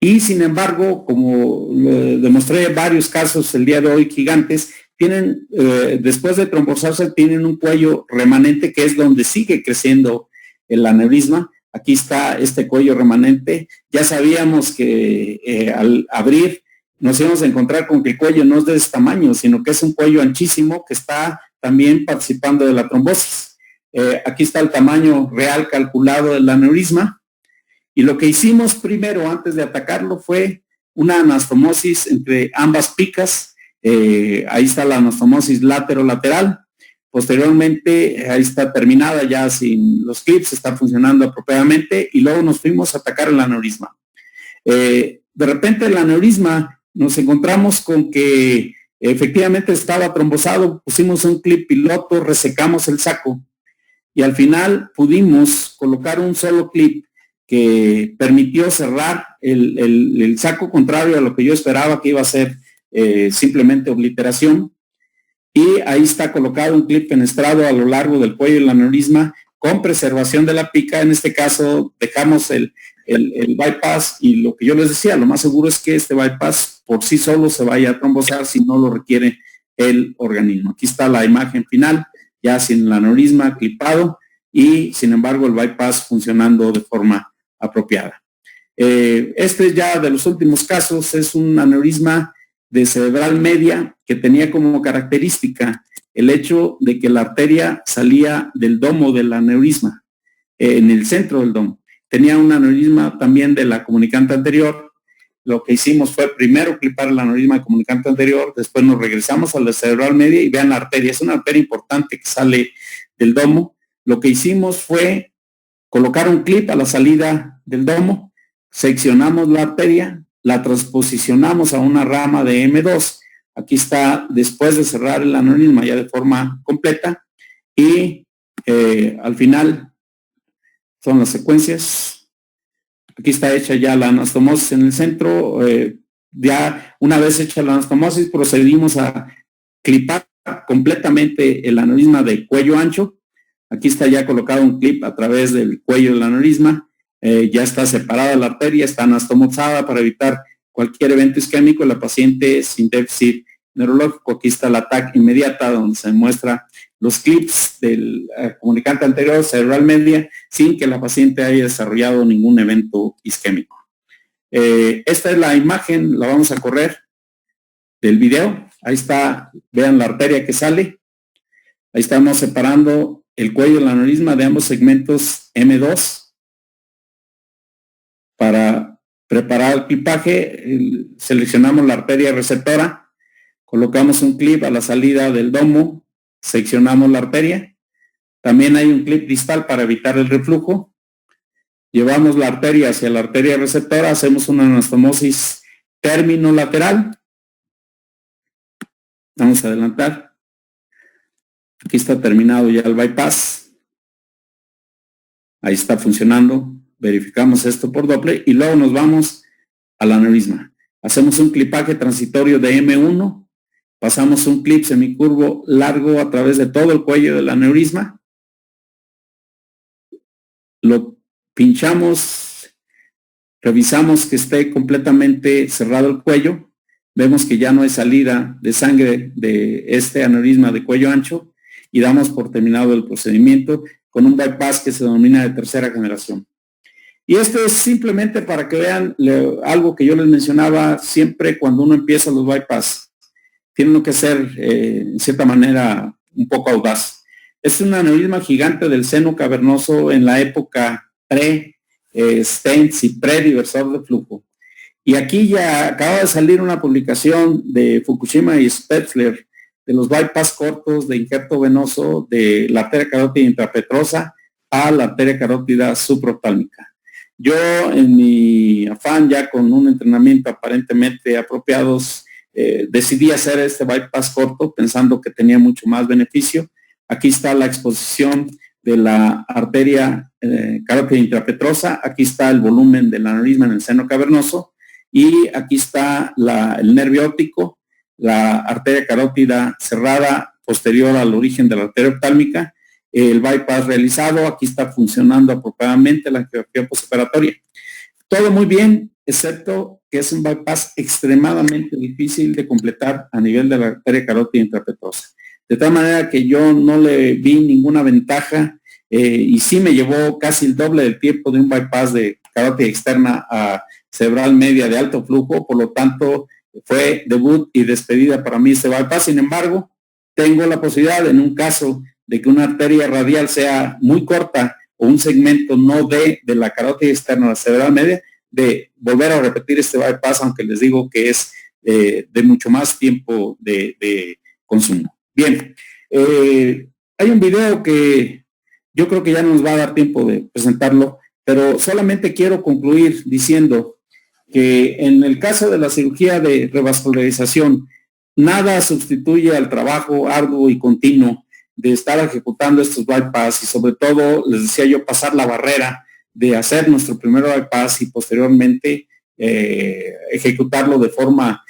Y sin embargo, como demostré varios casos el día de hoy gigantes, tienen, después de trombosarse, tienen un cuello remanente que es donde sigue creciendo el aneurisma. Aquí está este cuello remanente. Ya sabíamos que al abrir nos íbamos a encontrar con que el cuello no es de ese tamaño, sino que es un cuello anchísimo que está también participando de la trombosis. Aquí está el tamaño real calculado del aneurisma. Y lo que hicimos primero, antes de atacarlo, fue una anastomosis entre ambas picas. Ahí está la anastomosis lateral. Posteriormente, ahí está terminada ya sin los clips, está funcionando apropiadamente, y luego nos fuimos a atacar el aneurisma. De repente el aneurisma nos encontramos con que efectivamente estaba trombosado, pusimos un clip piloto, resecamos el saco y al final pudimos colocar un solo clip que permitió cerrar el saco, contrario a lo que yo esperaba, que iba a ser simplemente obliteración. Y ahí está colocado un clip fenestrado a lo largo del cuello del aneurisma con preservación de la pica. En este caso dejamos el bypass, y lo que yo les decía, lo más seguro es que este bypass por sí solo se vaya a trombosar si no lo requiere el organismo. Aquí está la imagen final, ya sin el aneurisma clipado y sin embargo el bypass funcionando de forma apropiada. Este ya de los últimos casos es un aneurisma de cerebral media que tenía como característica el hecho de que la arteria salía del domo del aneurisma, en el centro del domo. Tenía un aneurisma también de la comunicante anterior. Lo que hicimos fue primero clipar el aneurisma de comunicante anterior, después nos regresamos a la cerebral media y vean la arteria. Es una arteria importante que sale del domo. Lo que hicimos fue colocar un clip a la salida del domo, seccionamos la arteria, la transposicionamos a una rama de M2. Aquí está después de cerrar el aneurisma ya de forma completa, y al final son las secuencias. Aquí está hecha ya la anastomosis en el centro. Ya una vez hecha la anastomosis procedimos a clipar completamente el aneurisma de cuello ancho. Aquí está ya colocado un clip a través del cuello del aneurisma. Ya está separada la arteria, está anastomosada para evitar cualquier evento isquémico. La paciente sin déficit neurológico. Aquí está la TAC inmediata donde se muestra los clips del comunicante anterior, cerebral media, sin que la paciente haya desarrollado ningún evento isquémico. Esta es la imagen, la vamos a correr del video. Ahí está, vean la arteria que sale. Ahí estamos separando el cuello del aneurisma de ambos segmentos M2. Para preparar el clipaje, seleccionamos la arteria receptora, colocamos un clip a la salida del domo, seccionamos la arteria. También hay un clip distal para evitar el reflujo. Llevamos la arteria hacia la arteria receptora, hacemos una anastomosis término lateral. Vamos a adelantar. Aquí está terminado ya el bypass. Ahí está funcionando. Verificamos esto por Doppler y luego nos vamos al aneurisma. Hacemos un clipaje transitorio de M1. Pasamos un clip semicurvo largo a través de todo el cuello del aneurisma. Lo pinchamos, revisamos que esté completamente cerrado el cuello. Vemos que ya no hay salida de sangre de este aneurisma de cuello ancho y damos por terminado el procedimiento con un bypass que se denomina de tercera generación. Y esto es simplemente para que vean algo que yo les mencionaba siempre cuando uno empieza los bypass. Tiene que ser, en cierta manera, un poco audaz. Es un aneurisma gigante del seno cavernoso en la época pre-stents y pre-diversor de flujo. Y aquí ya acaba de salir una publicación de Fukushima y Spetzler de los bypass cortos de injerto venoso de la arteria carótida intrapetrosa a la arteria carótida supraoftálmica. Yo, en mi afán, ya con un entrenamiento aparentemente apropiados, decidí hacer este bypass corto pensando que tenía mucho más beneficio. Aquí está la exposición de la arteria carótida intrapetrosa, aquí está el volumen del aneurisma en el seno cavernoso y aquí está el nervio óptico, la arteria carótida cerrada posterior al origen de la arteria oftálmica, el bypass realizado, aquí está funcionando apropiadamente la angiografía postoperatoria. Todo muy bien, excepto que es un bypass extremadamente difícil de completar a nivel de la arteria carótida intrapetrosa. De tal manera que yo no le vi ninguna ventaja y sí me llevó casi el doble del tiempo de un bypass de carótida externa a cerebral media de alto flujo, por lo tanto fue debut y despedida para mí este bypass. Sin embargo, tengo la posibilidad en un caso de que una arteria radial sea muy corta o un segmento no de la carótida externa a la cerebral media, de volver a repetir este bypass, aunque les digo que es de mucho más tiempo de consumo. Bien, hay un video que yo creo que ya no nos va a dar tiempo de presentarlo, pero solamente quiero concluir diciendo que en el caso de la cirugía de revascularización, nada sustituye al trabajo arduo y continuo de estar ejecutando estos bypass y sobre todo, les decía yo, pasar la barrera de hacer nuestro primer bypass y posteriormente ejecutarlo de forma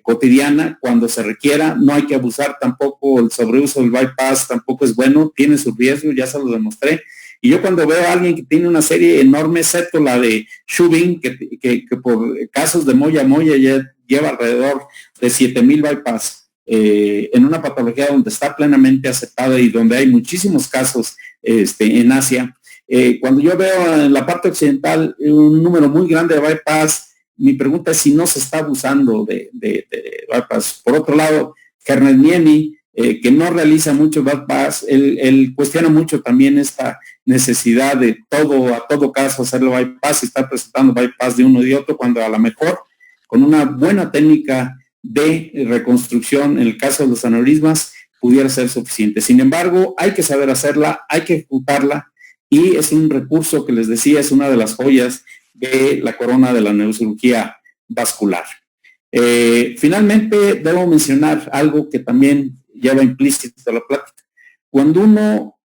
cotidiana cuando se requiera. No hay que abusar tampoco, el sobreuso del bypass tampoco es bueno, tiene su riesgo, ya se lo demostré. Y yo cuando veo a alguien que tiene una serie enorme, excepto la de Shubin, que por casos de moya a moya ya lleva alrededor de 7,000 bypass, en una patología donde está plenamente aceptada y donde hay muchísimos casos en Asia. Cuando yo veo en la parte occidental un número muy grande de bypass, mi pregunta es si no se está abusando de bypass. Por otro lado, Hernelniemi, que no realiza mucho bypass, él cuestiona mucho también esta necesidad de a todo caso hacerlo bypass y estar presentando bypass de uno y de otro, cuando a lo mejor con una buena técnica de reconstrucción en el caso de los aneurismas pudiera ser suficiente. Sin embargo, hay que saber hacerla, hay que ejecutarla y es un recurso que les decía, es una de las joyas de la corona de la neurocirugía vascular. Finalmente, debo mencionar algo que también lleva implícito a la plática. Cuando uno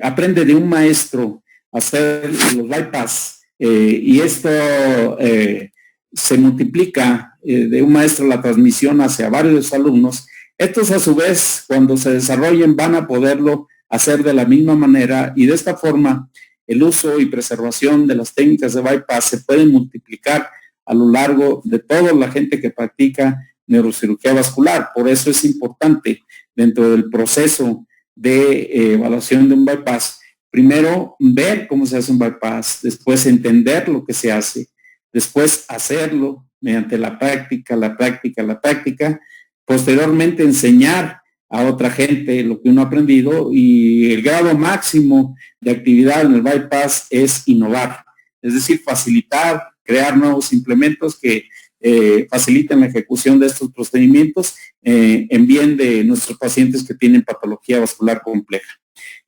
aprende de un maestro a hacer los bypass y esto se multiplica de un maestro la transmisión hacia varios alumnos, estos a su vez cuando se desarrollen van a poderlo hacer de la misma manera y de esta forma el uso y preservación de las técnicas de bypass se pueden multiplicar a lo largo de toda la gente que practica neurocirugía vascular. Por eso es importante dentro del proceso de evaluación de un bypass, primero ver cómo se hace un bypass, después entender lo que se hace, después hacerlo mediante la práctica, posteriormente enseñar a otra gente lo que uno ha aprendido, y el grado máximo de actividad en el bypass es innovar, es decir, facilitar, crear nuevos implementos que faciliten la ejecución de estos procedimientos en bien de nuestros pacientes que tienen patología vascular compleja.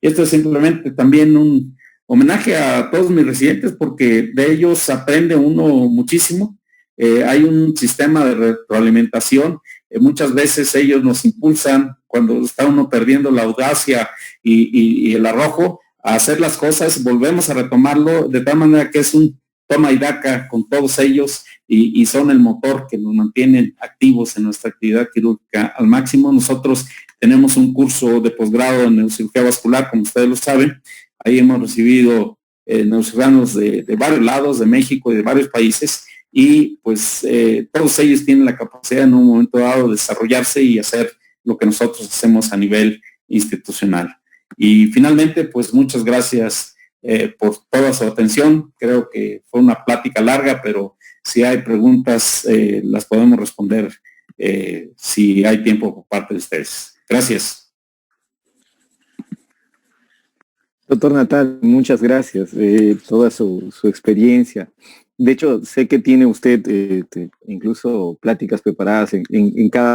Esto es simplemente también un homenaje a todos mis residentes, porque de ellos aprende uno muchísimo. Hay un sistema de retroalimentación. Muchas veces ellos nos impulsan cuando está uno perdiendo la audacia y el arrojo a hacer las cosas, volvemos a retomarlo, de tal manera que es un toma y daca con todos ellos, y son el motor que nos mantienen activos en nuestra actividad quirúrgica al máximo. Nosotros tenemos un curso de posgrado en neurocirugía vascular, como ustedes lo saben. Ahí hemos recibido neurocirujanos de varios lados, de México y de varios países, y pues todos ellos tienen la capacidad en un momento dado de desarrollarse y hacer lo que nosotros hacemos a nivel institucional. Y finalmente, pues muchas gracias por toda su atención. Creo que fue una plática larga, pero si hay preguntas, las podemos responder si hay tiempo por parte de ustedes. Gracias. Doctor Natal, muchas gracias. Toda su experiencia. De hecho, sé que tiene usted incluso pláticas preparadas en cada